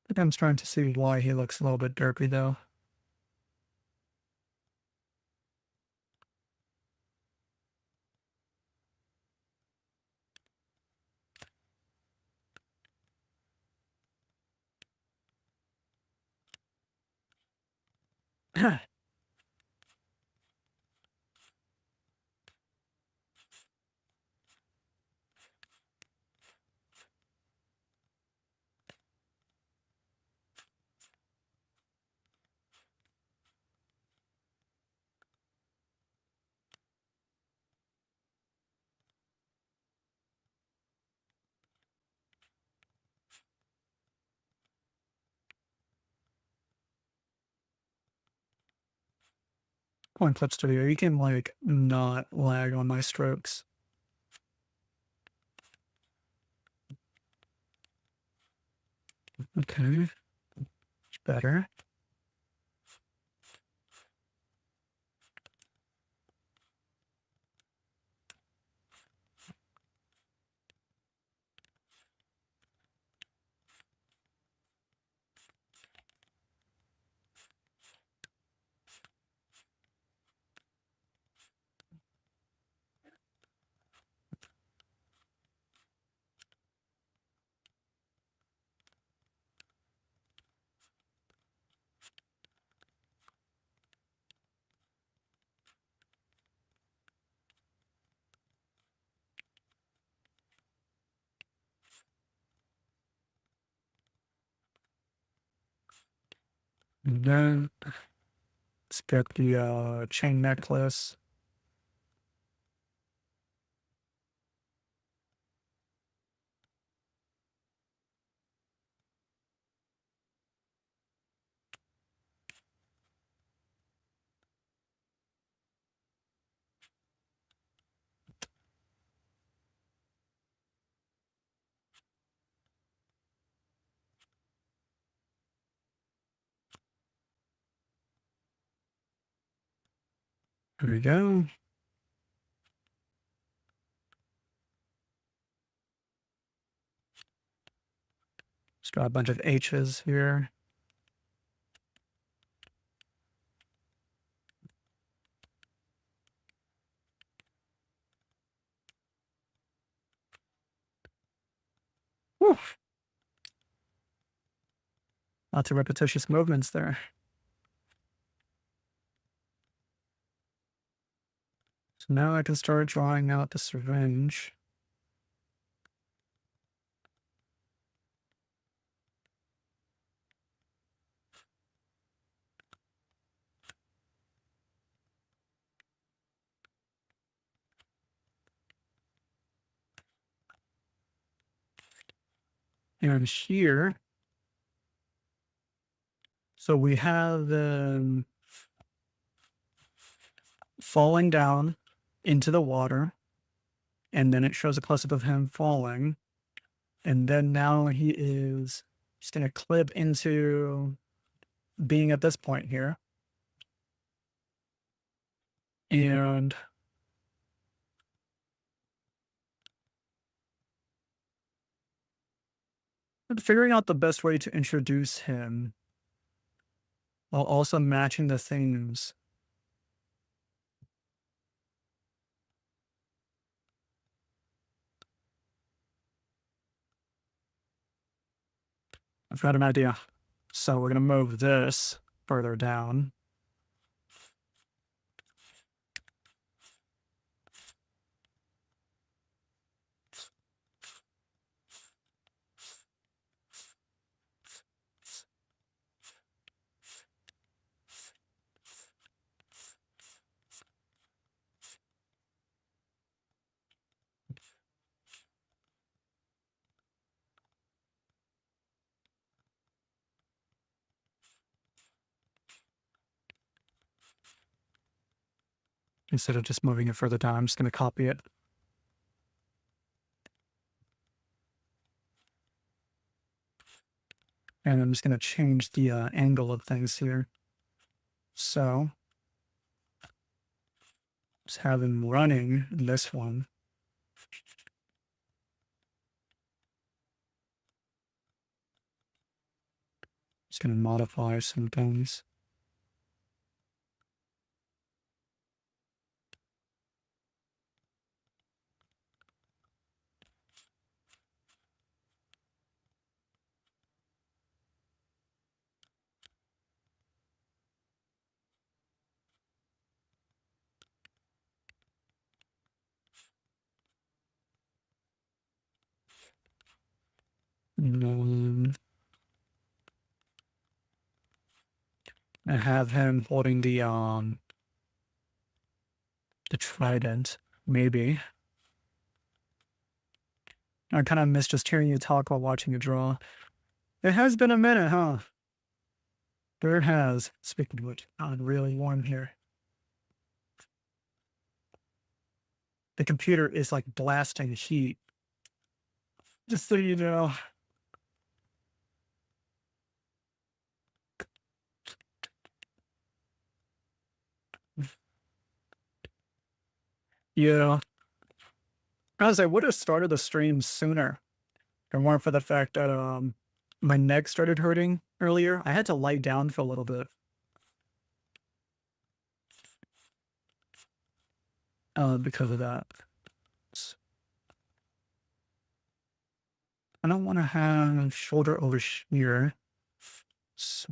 I think I'm trying to see why he looks a little bit derpy though. Point Clip Studio, you can like not lag on my strokes. Okay, better. And then let's get the chain necklace. Here we go. Let's draw a bunch of H's here. Whew. Lots of repetitious movements there. So now I can start drawing out the syringe. And here, so we have them falling down into the water, and then it shows a close-up of him falling. And then now he is just going to clip into being at this point here. And figuring out the best way to introduce him while also matching the themes. I've got an idea. So we're going to move this further down. Instead of just moving it further down, I'm just going to copy it. And I'm just going to change the angle of things here. So just have him running this one. Just going to modify some things. And then I have him holding the trident, maybe. I kind of miss just hearing you talk while watching you draw. It has been a minute, huh? There has. Speaking of which, I'm really warm here. the computer is like blasting heat. Just so you know. Yeah. Honestly, I would have started the stream sooner. If it weren't for the fact that my neck started hurting earlier. I had to lie down for a little bit because of that. I don't want to have shoulder over here. So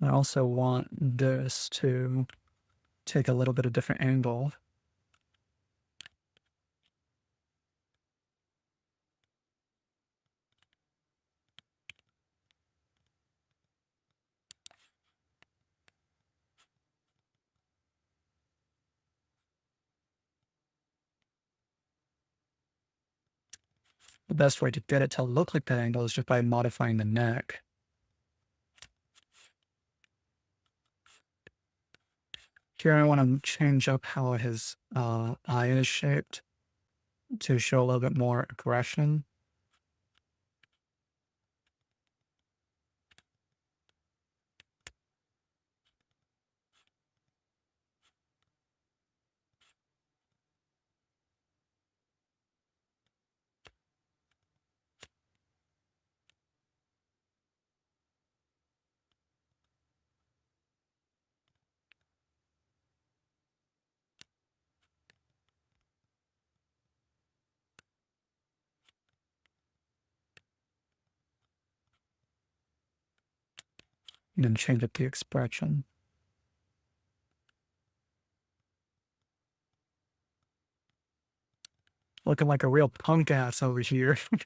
I also want this to take a little bit of different angle. The best way to get it to look like that angle is just by modifying the neck. Here I want to change up how his eye is shaped to show a little bit more aggression. And then change up the expression. Looking like a real punk ass over here. Let's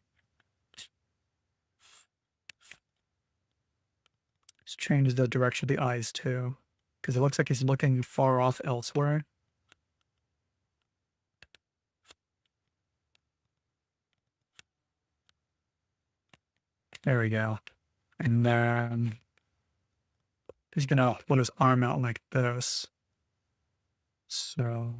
change the direction of the eyes too, because it looks like he's looking far off elsewhere. There we go. And then he's gonna put his arm out like this. So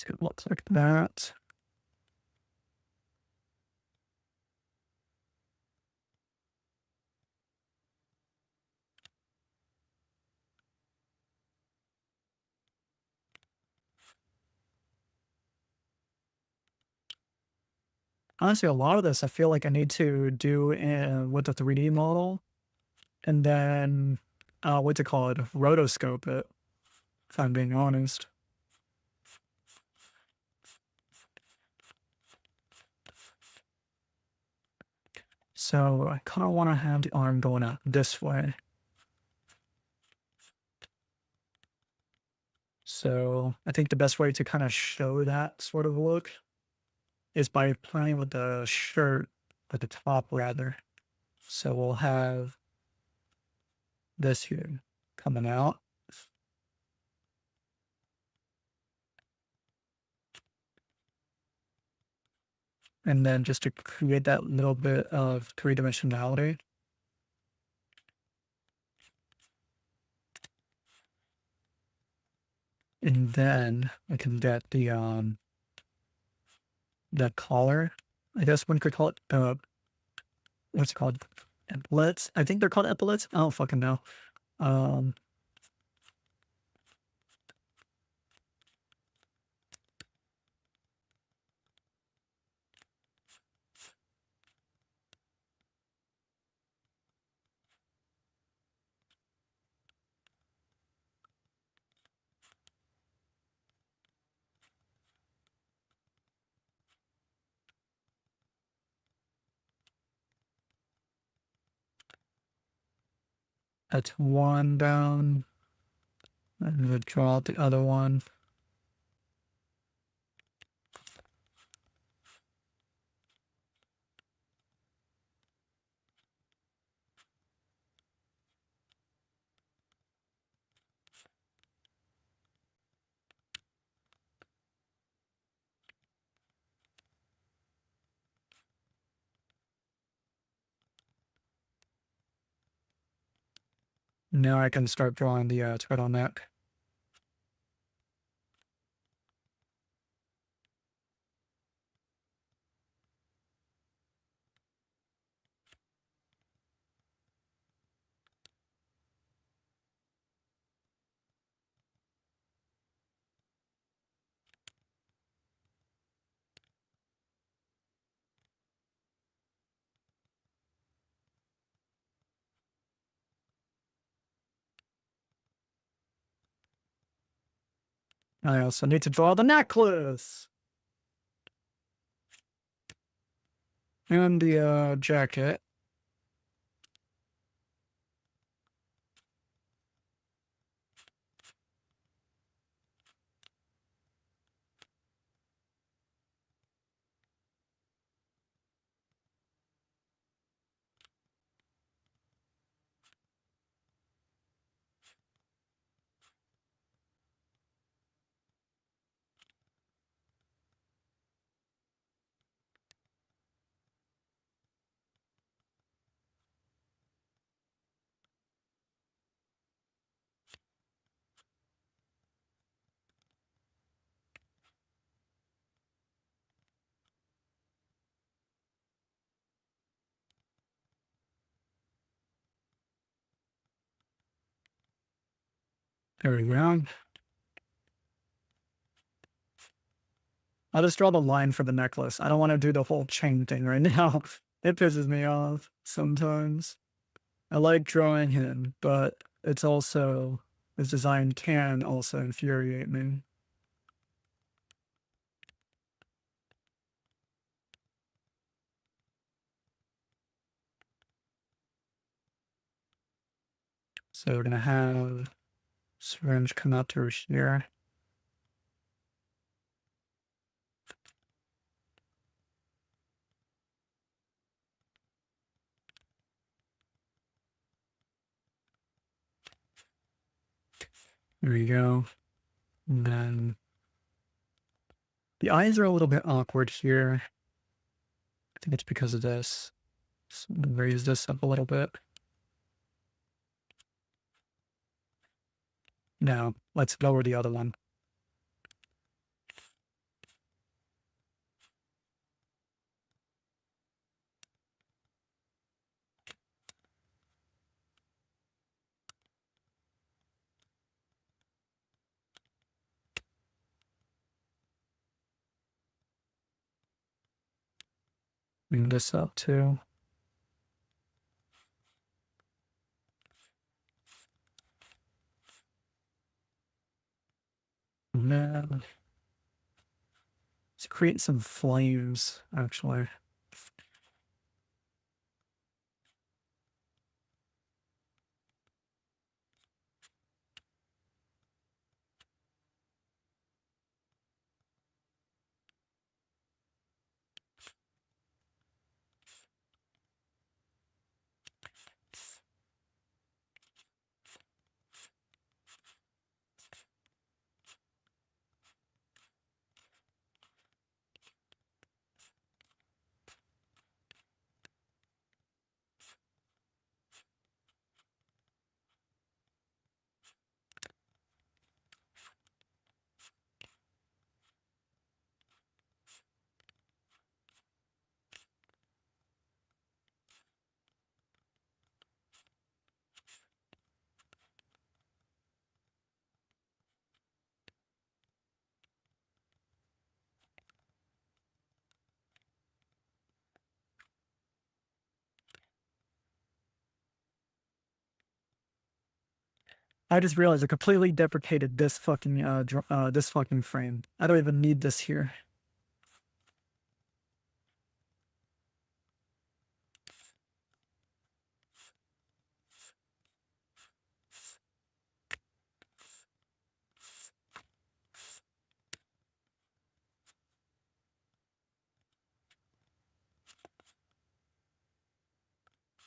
it looks like that. Honestly, a lot of this I feel like I need to do with the 3D model, and then what's it called? Rotoscope it, if I'm being honest. So I kind of want to have the arm going out this way. So I think the best way to kind of show that sort of look is by playing with the shirt at the top rather. So we'll have this here coming out. And then just to create that little bit of three-dimensionality. And then I can get the collar. I guess one could call it what's it called? Epaulets. I think they're called epaulets. I don't fucking know. That's one down. And we'll draw out the other one. Now I can start drawing the turtleneck. I also need to draw the necklace and the jacket. There we go. I'll just draw the line for the necklace. I don't want to do the whole chain thing right now. It pisses me off sometimes. I like drawing him, but it's also, his design can also infuriate me. So we're gonna have syringe come out through here. There we go. And then the eyes are a little bit awkward here. I think it's because of this. So I'm gonna raise this up a little bit. Now, let's lower the other one. Bring this up too. And then let's create some flames, actually. I just realized I completely deprecated this fucking this fucking frame. I don't even need this here.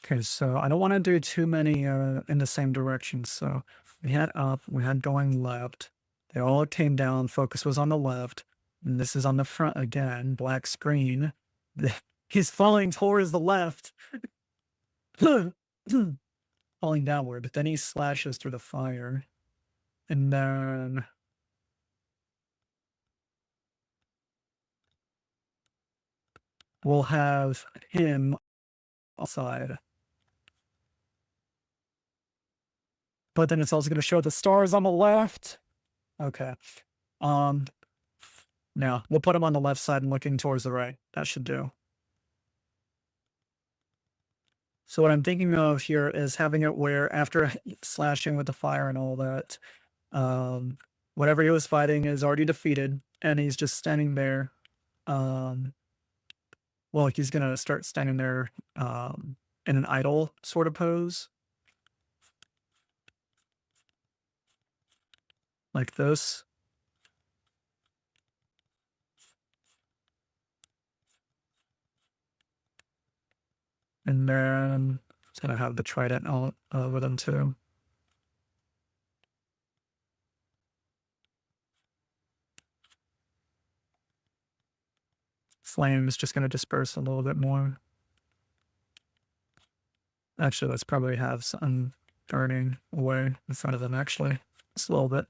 Okay, so I don't want to do too many in the same direction. So we had up, we had going left. They all came down. Focus was on the left. And this is on the front again. Black screen. He's falling towards the left, falling downward. But then he slashes through the fire, and then we'll have him outside. But then it's also going to show the stars on the left. Okay. Um, Now we'll put him on the left side and looking towards the right. That should do. So what I'm thinking of here is having it where after slashing with the fire and all that, um, whatever he was fighting is already defeated, and he's just standing there. Um, well, he's gonna start standing there in an idle sort of pose, like this. And then it's gonna have the trident out with him too. Flame is just gonna disperse a little bit more. Actually, let's probably have some burning away in front of them, actually. Just a little bit.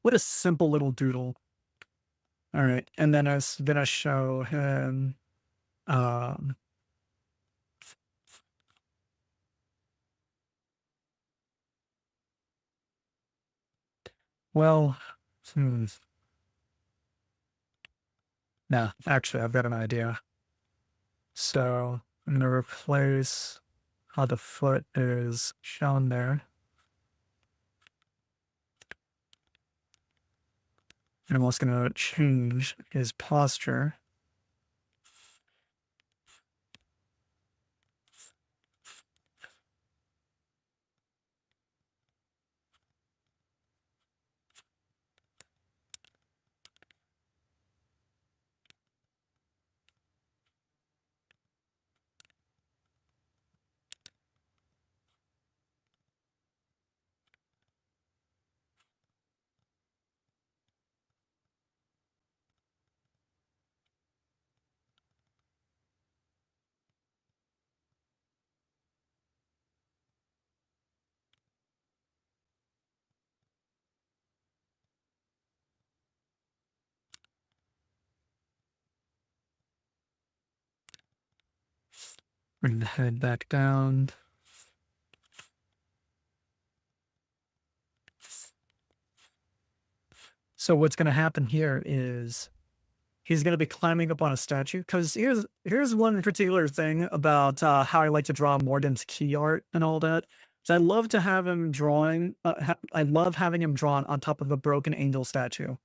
What a simple little doodle. All right. And then I was gonna show him um well, hmm, no, actually I've got an idea. So I'm gonna replace how the foot is shown there. And I'm also gonna change his posture. Bring the head back down. So what's gonna happen here is he's gonna be climbing up on a statue. Because here's one particular thing about how I like to draw Morden's key art and all that. So I love to have him drawing. I love having him drawn on top of a broken angel statue.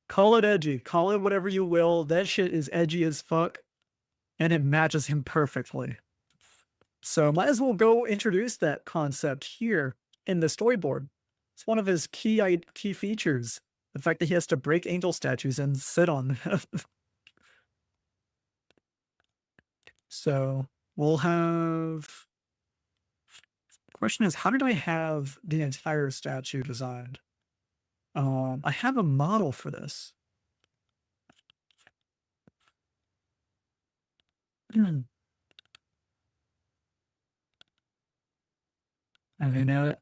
Call it edgy, call it whatever you will. That shit is edgy as fuck, and it matches him perfectly. So might as well go introduce that concept here in the storyboard. It's one of his key features. The fact that he has to break angel statues and sit on them. So we'll have. Question is, how did I have the entire statue designed? I have a model for this. I know it.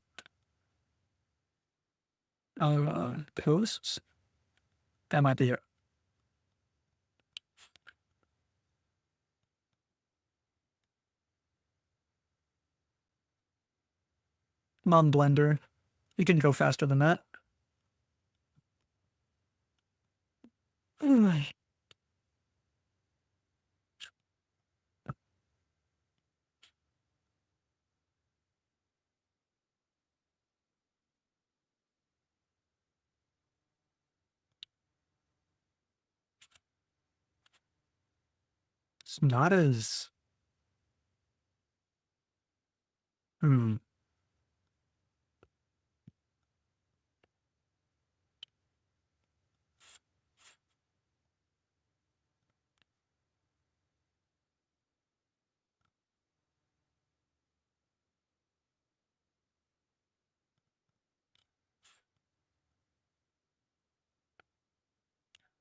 Posts. That might be it. Come on, Blender. You can go faster than that. It's not as hmm.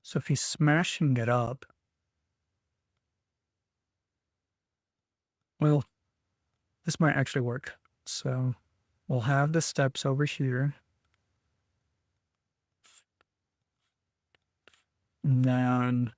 So if he's smashing it up, well, this might actually work. So we'll have the steps over here. And then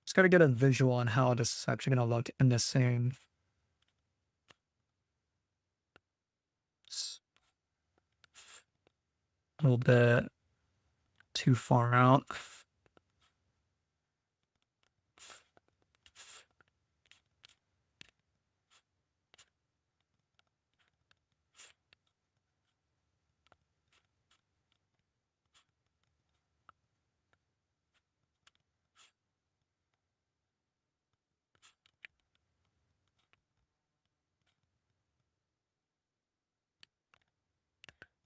just got to get a visual on how this is actually going to look in this scene. It's a little bit too far out.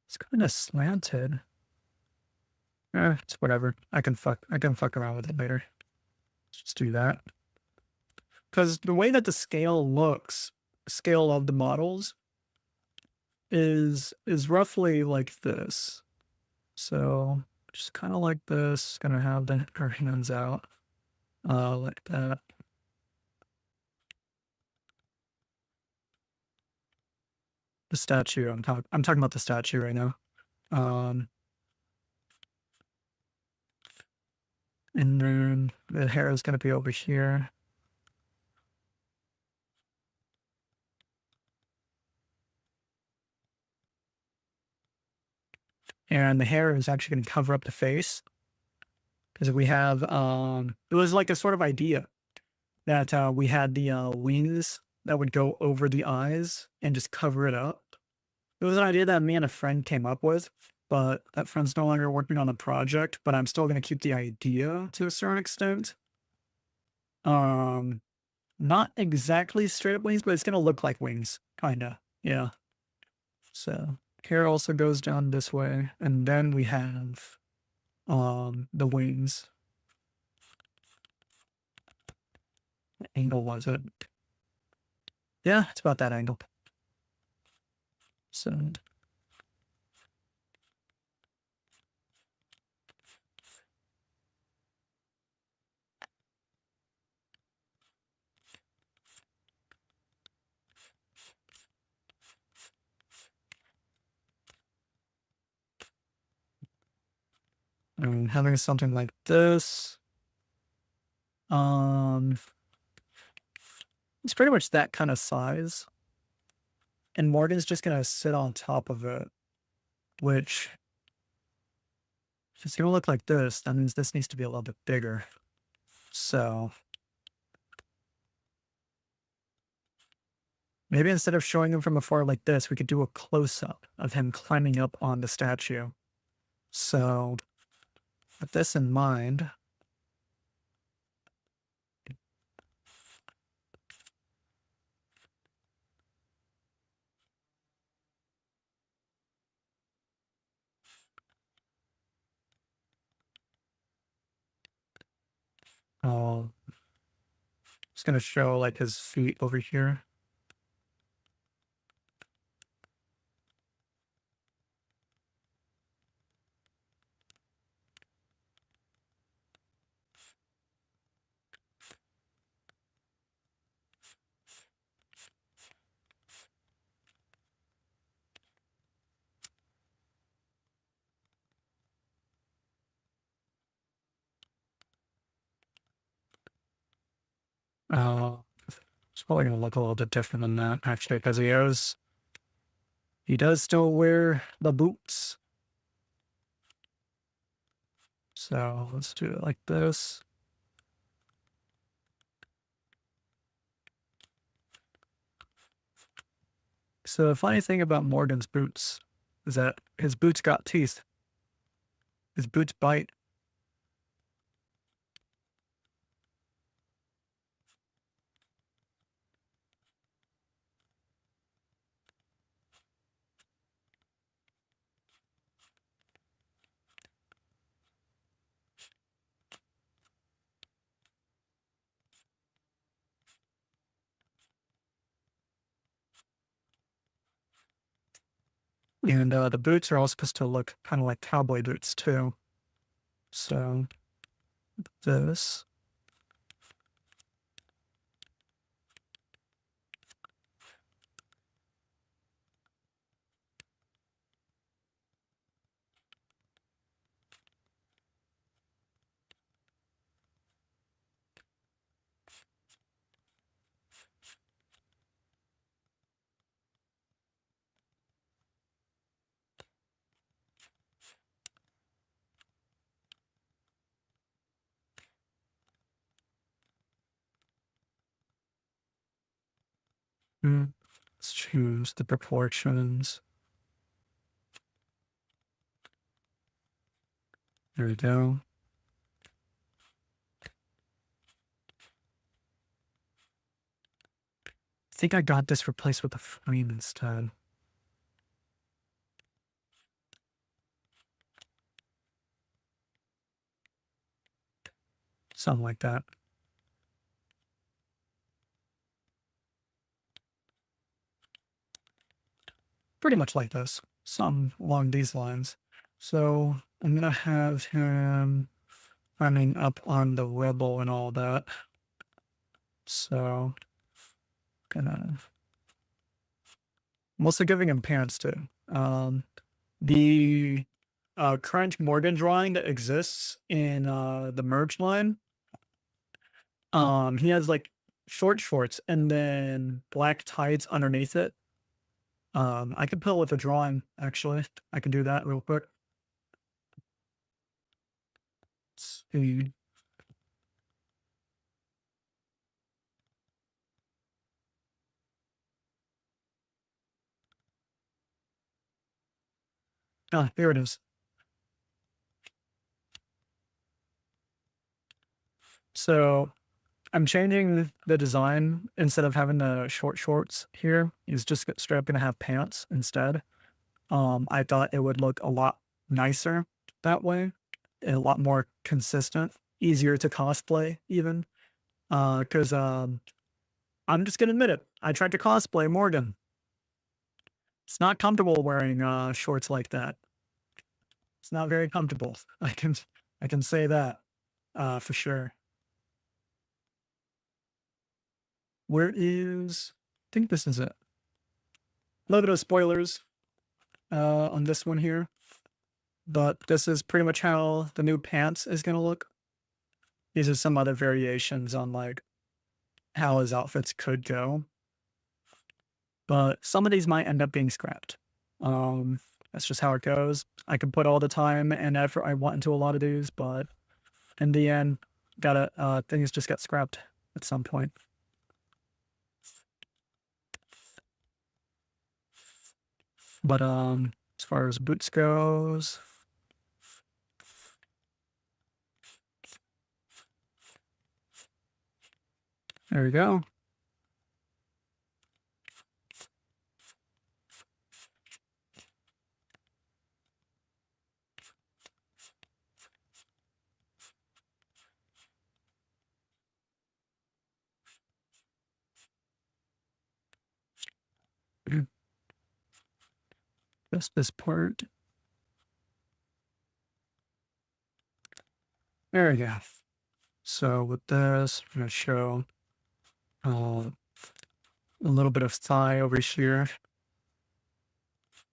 It's kind of slanted. It's whatever. I can fuck around with it later. Let's just do that. Because the way that the scale of the models is roughly like this. So just kind of like this, gonna have her hands out, like that. The statue, I'm talking about the statue right now. And then the hair is gonna be over here. And the hair is actually gonna cover up the face. Because we have, it was like a sort of idea that we had the wings that would go over the eyes and just cover it up. It was an idea that me and a friend came up with, but that friend's no longer working on the project, but I'm still going to keep the idea to a certain extent. Um, Not exactly straight up wings, but it's going to look like wings, kind of. Yeah. So hair also goes down this way, and then we have the wings. What angle was it? Yeah, it's about that angle. So having something like this. It's pretty much that kind of size. And Morgan's just gonna sit on top of it, which if it's gonna look like this, that means this needs to be a little bit bigger. So maybe instead of showing him from afar like this, we could do a close-up of him climbing up on the statue. So with this in mind, I'll just gonna show like his feet over here. It's probably gonna look a little bit different than that actually, because he does still wear the boots. So let's do it like this. So the funny thing about Morgan's boots is that his boots got teeth. His boots bite. And the boots are all supposed to look kind of like cowboy boots too. So this. Let's choose the proportions. There we go. I think I got this replaced with a frame instead. Something like that. Pretty much like this. Something along these lines. So I'm gonna have him running up on the rebel and all that. So I'm also giving him pants too. The current Morgan drawing that exists in the merge line, he has like short shorts and then black tights underneath it. I could pull with a drawing actually. I can do that real quick. Let's see. Ah, there it is. So I'm changing the design. Instead of having the short shorts here, he's just straight up gonna have pants instead. I thought it would look a lot nicer that way, a lot more consistent, easier to cosplay even. Because I'm just gonna admit it, I tried to cosplay Morgan. It's not comfortable wearing shorts like that. It's not very comfortable. I can say that for sure. Where is? I think this is it. A little bit of spoilers on this one here, but this is pretty much how the new pants is gonna look. These are some other variations on like how his outfits could go, but some of these might end up being scrapped. That's just how it goes. I can put all the time and effort I want into a lot of these, but in the end, gotta things just get scrapped at some point. But as far as boots goes, there we go. Just this part. There we go. So with this, I'm gonna show a little bit of thigh over here.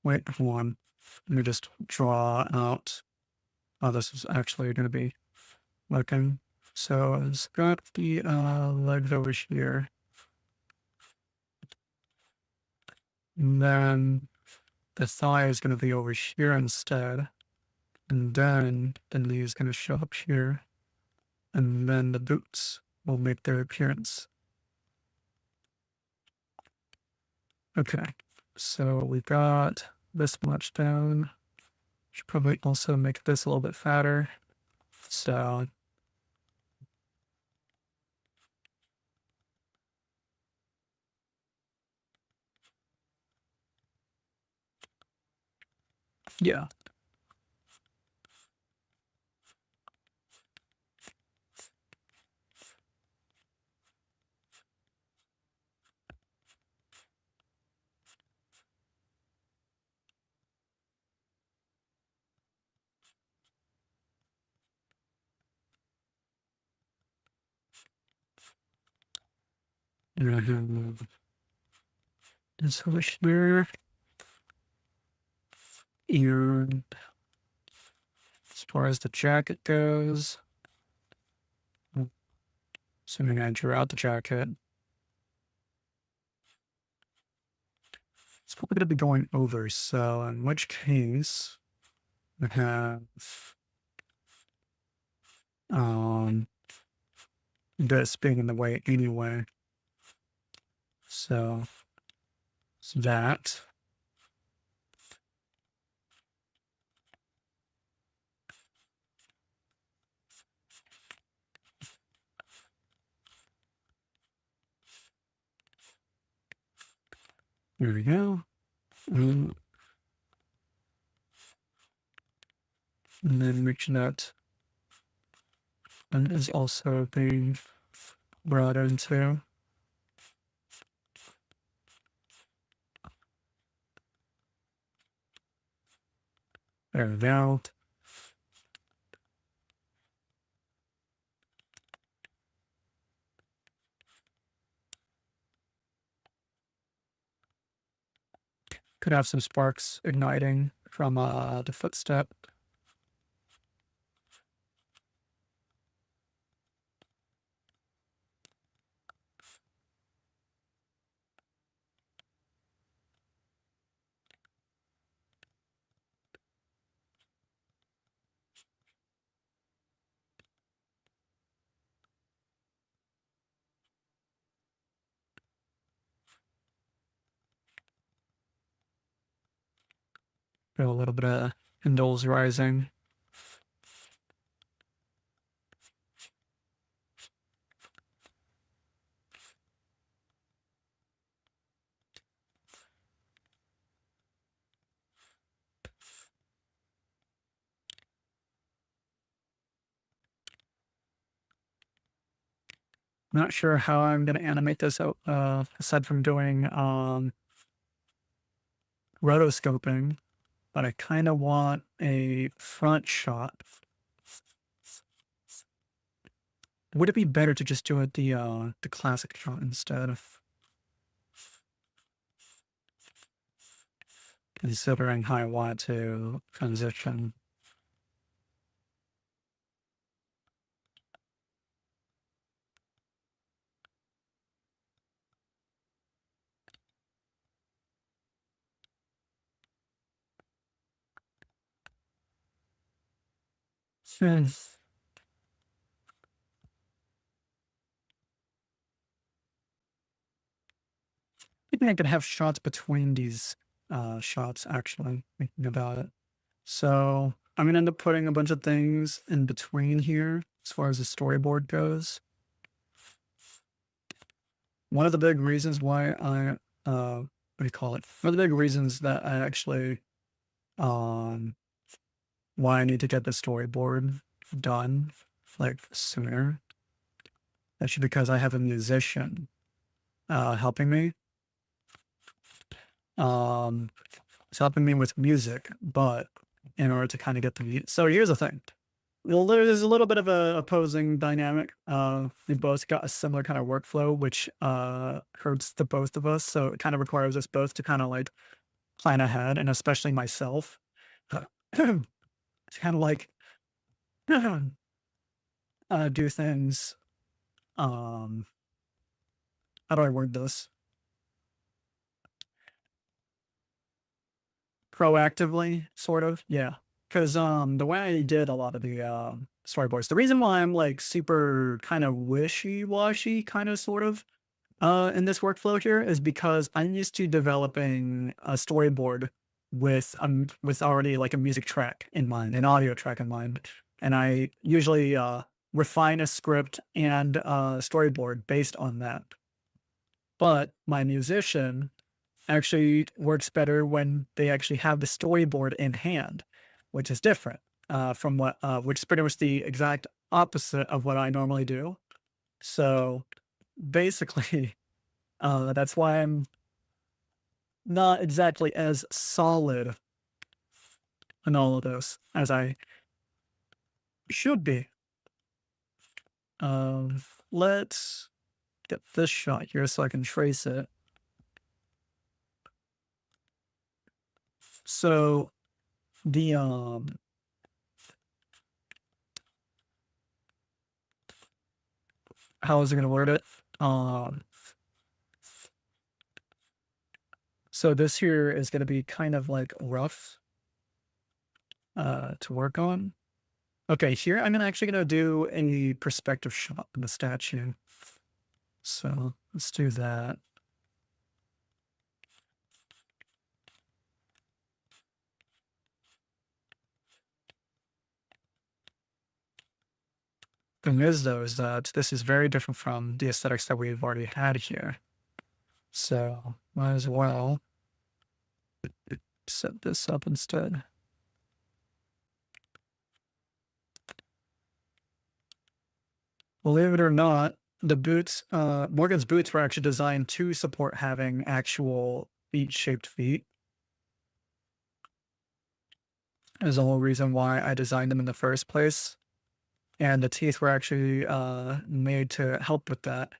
Wait, hold on. Let me just draw out. Oh, this is actually gonna be looking. So it's got the legs over here. And then the thigh is gonna be over here instead. And then the knee is gonna show up here. And then the boots will make their appearance. Okay. So we've got this much down. Should probably also make this a little bit fatter. So yeah. This over here. And as far as the jacket goes, assuming I drew out the jacket, it's probably going to be going over. So in which case, we have this being in the way anyway. So it's that. There we go. And then reaching that. And is also being brought into. There we go. Could have some sparks igniting from the footstep. Feel a little bit of indoles rising. Not sure how I'm going to animate this out, aside from doing rotoscoping, but I kind of want a front shot. Would it be better to just do it the classic shot instead? Considering how I want to transition. Hmm. I think I could have shots between these shots, actually, thinking about it. So I'm gonna end up putting a bunch of things in between here as far as the storyboard goes. One of the big reasons why what do you call it? One of the big reasons that I actually why I need to get the storyboard done like sooner. Actually, because I have a musician helping me. It's helping me with music, but in order to kind of get the so here's the thing. There's a little bit of a opposing dynamic. We both got a similar kind of workflow, which hurts the both of us. So it kind of requires us both to kind of like plan ahead, and especially myself, to kind of like do things. How do I word this? Proactively, sort of, yeah. Because the way I did a lot of the storyboards, the reason why I'm like super kind of wishy washy, kind of sort of, In this workflow here is because I'm used to developing a storyboard with already like a music track in mind, an audio track in mind, and I usually refine a script and a storyboard based on that. But my musician actually works better when they actually have the storyboard in hand, which is different from which is pretty much the exact opposite of what I normally do. So basically, that's why I'm not exactly as solid in all of those as I should be. Um, let's get this shot here so I can trace it. So the how is it gonna word it? Um, so this here is gonna be kind of like rough to work on. Okay, here I'm actually gonna do a perspective shot of the statue. So let's do that. Thing is, though, is that this is very different from the aesthetics that we've already had here. So might as well set this up instead. Believe it or not, the boots, Morgan's boots were actually designed to support having actual feet-shaped feet. Is the whole reason why I designed them in the first place. And the teeth were actually made to help with that.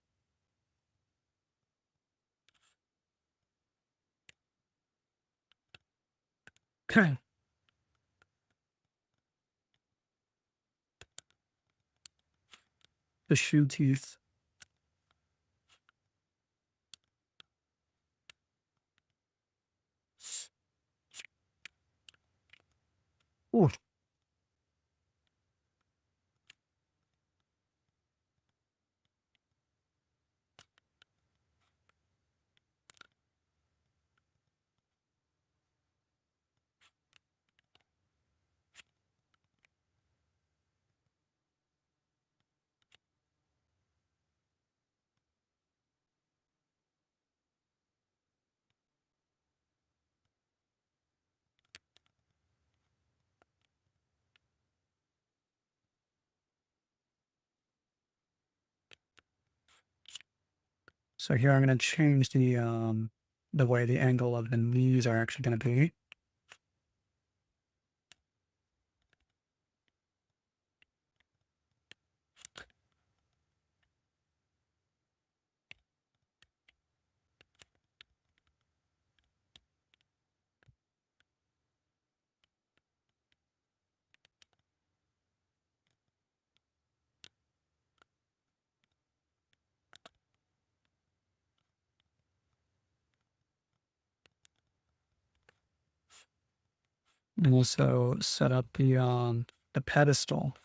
The shoe teeth. Ooh. So here I'm going to change the way the angle of the knees are actually going to be. And also set up the pedestal.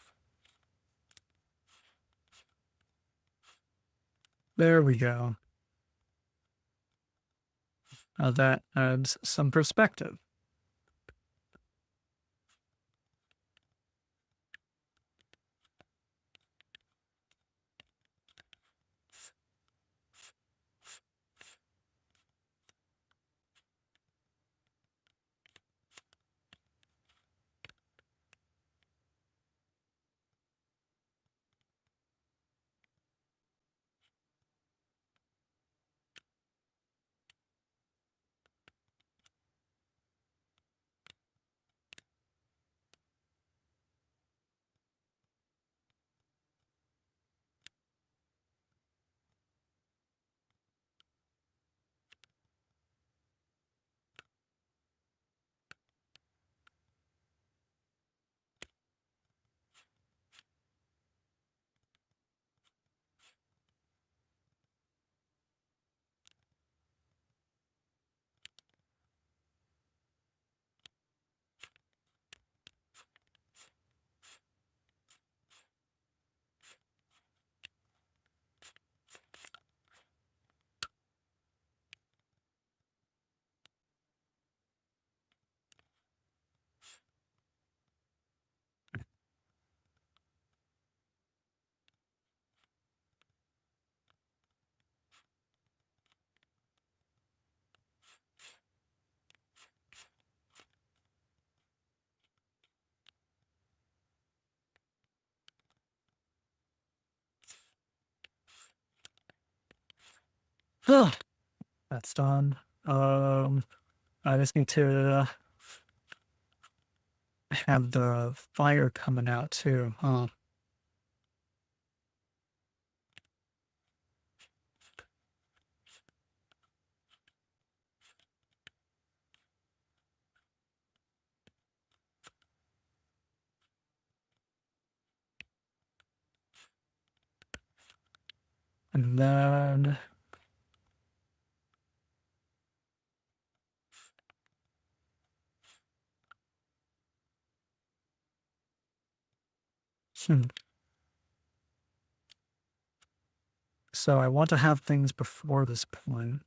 There we go. Now that adds some perspective. That's done. I just need to have the fire coming out too, huh? And then hmm. So I want to have things before this point.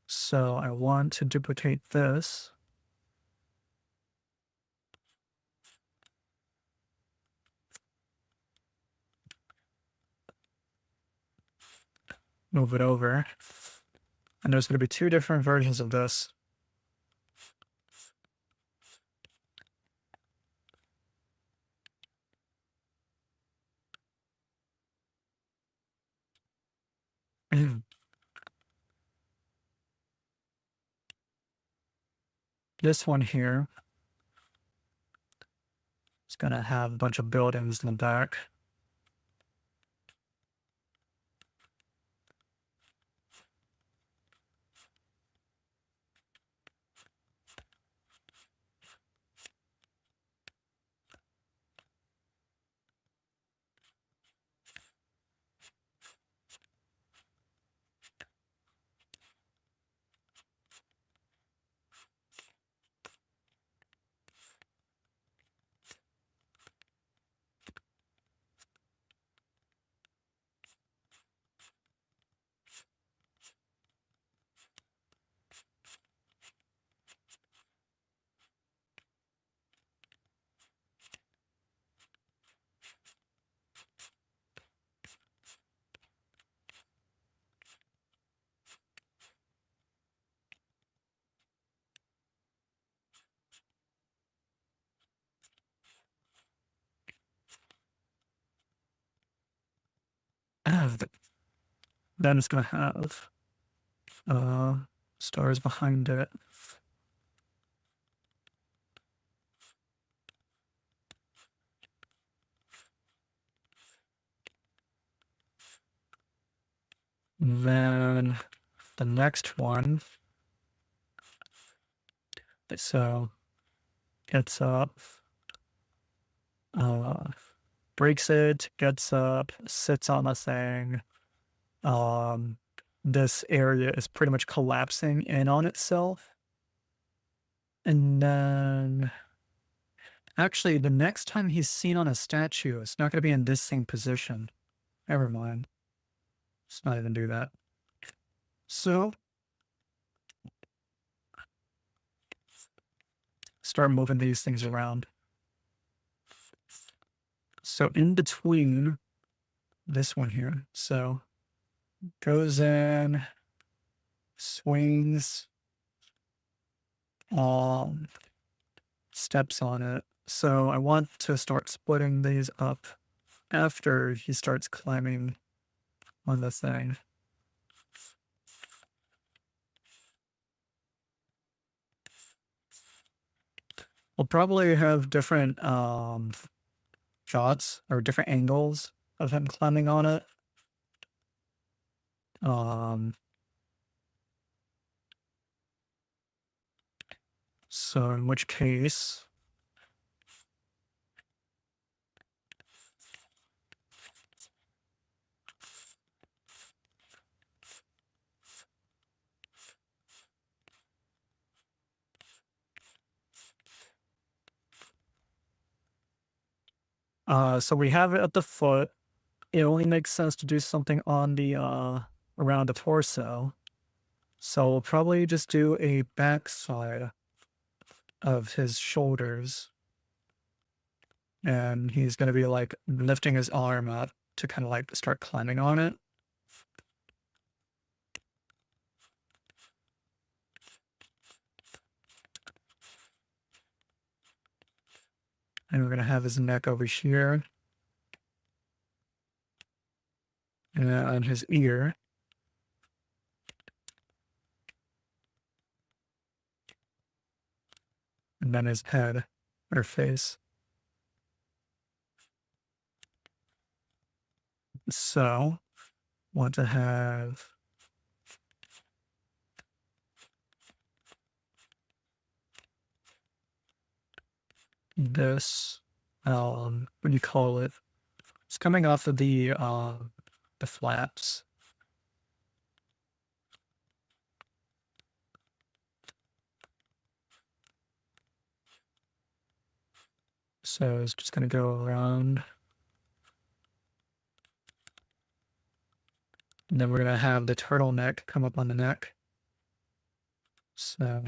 So I want to duplicate this. Move it over. And there's going to be two different versions of this. This one here is going to have a bunch of buildings in the back. Then it's going to have stars behind it. Then the next one, so gets up, breaks it, gets up, sits on the thing. This area is pretty much collapsing in on itself. And then, actually, the next time he's seen on a statue, it's not going to be in this same position. Never mind. Let's not even do that. So, start moving these things around. So, in between this one here, so goes in, swings, steps on it. So I want to start splitting these up after he starts climbing on the thing. We'll probably have different shots or different angles of him climbing on it. So in which case, so we have it at the foot. It only makes sense to do something on the around the torso. So we'll probably just do a backside of his shoulders. And he's going to be like lifting his arm up to kind of like start climbing on it. And we're going to have his neck over here. And his ear. and then his head or face. So want to have this, what do you call it? It's coming off of the flaps. So it's just gonna go around. And then we're gonna have the turtleneck come up on the neck. So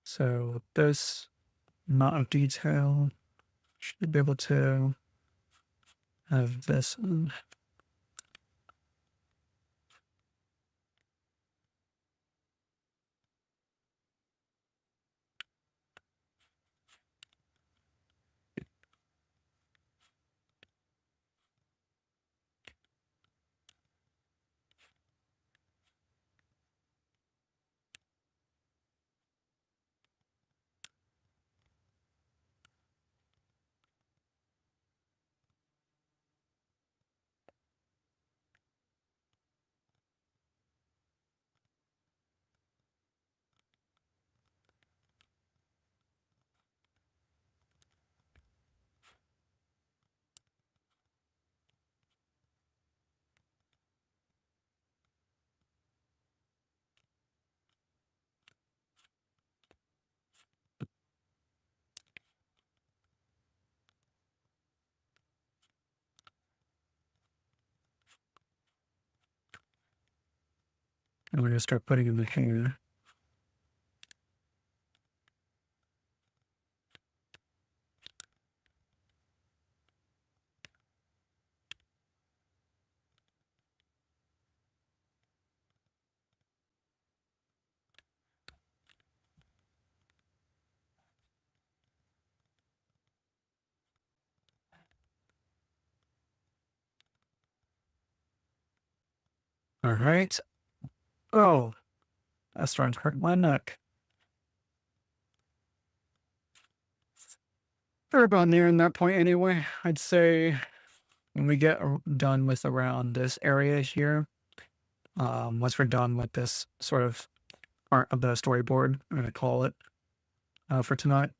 so this amount of detail should be able to have this. And we're gonna start putting in the hair. All right. Oh, that's starting to hurt my neck. We're about nearing that point anyway. I'd say when we get done with around this area here, once we're done with this sort of part of the storyboard, I'm gonna call it for tonight.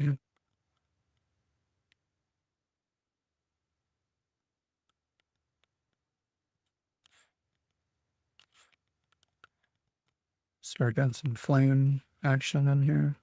Yeah. Start getting some flame action in here.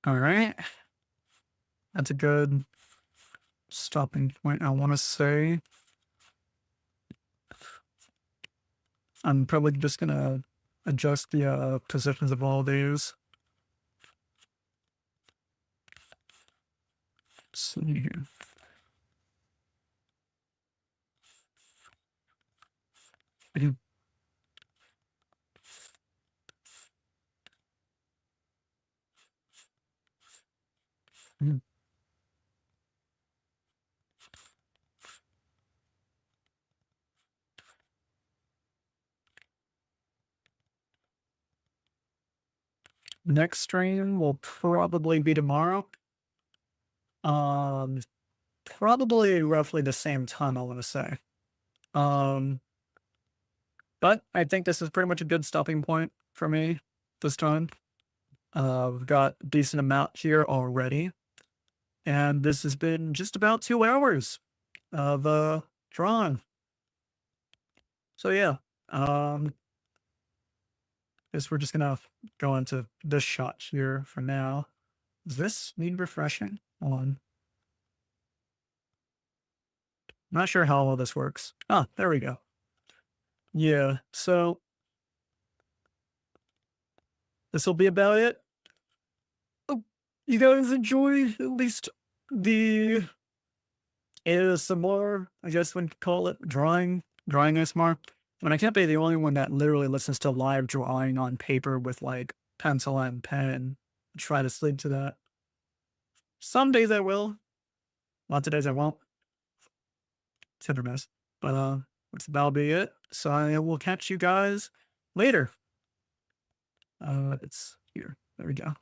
All right. That's a good stopping point, I want to say. I'm probably just going to adjust the positions of all these. Let's see here. Mhm. Mhm. Next stream will probably be tomorrow. Um, Probably roughly the same time, I want to say. Um, but I think this is pretty much a good stopping point for me this time. We've got a decent amount here already, and this has been just about 2 hours of drawing. So yeah, guess we're just gonna go into this shot here for now. Does this need refreshing? Hold on. I'm not sure how all this works. Ah, there we go. Yeah, so this will be about it. Oh, you guys enjoy at least the ASMR, I guess we call it, drawing ASMR. I mean, I can't be the only one that literally listens to live drawing on paper with like pencil and pen. Try to sleep to that. Some days I will, lots of days I won't. It's hit or miss. But that'll be it. So I will catch you guys later. It's here. There we go.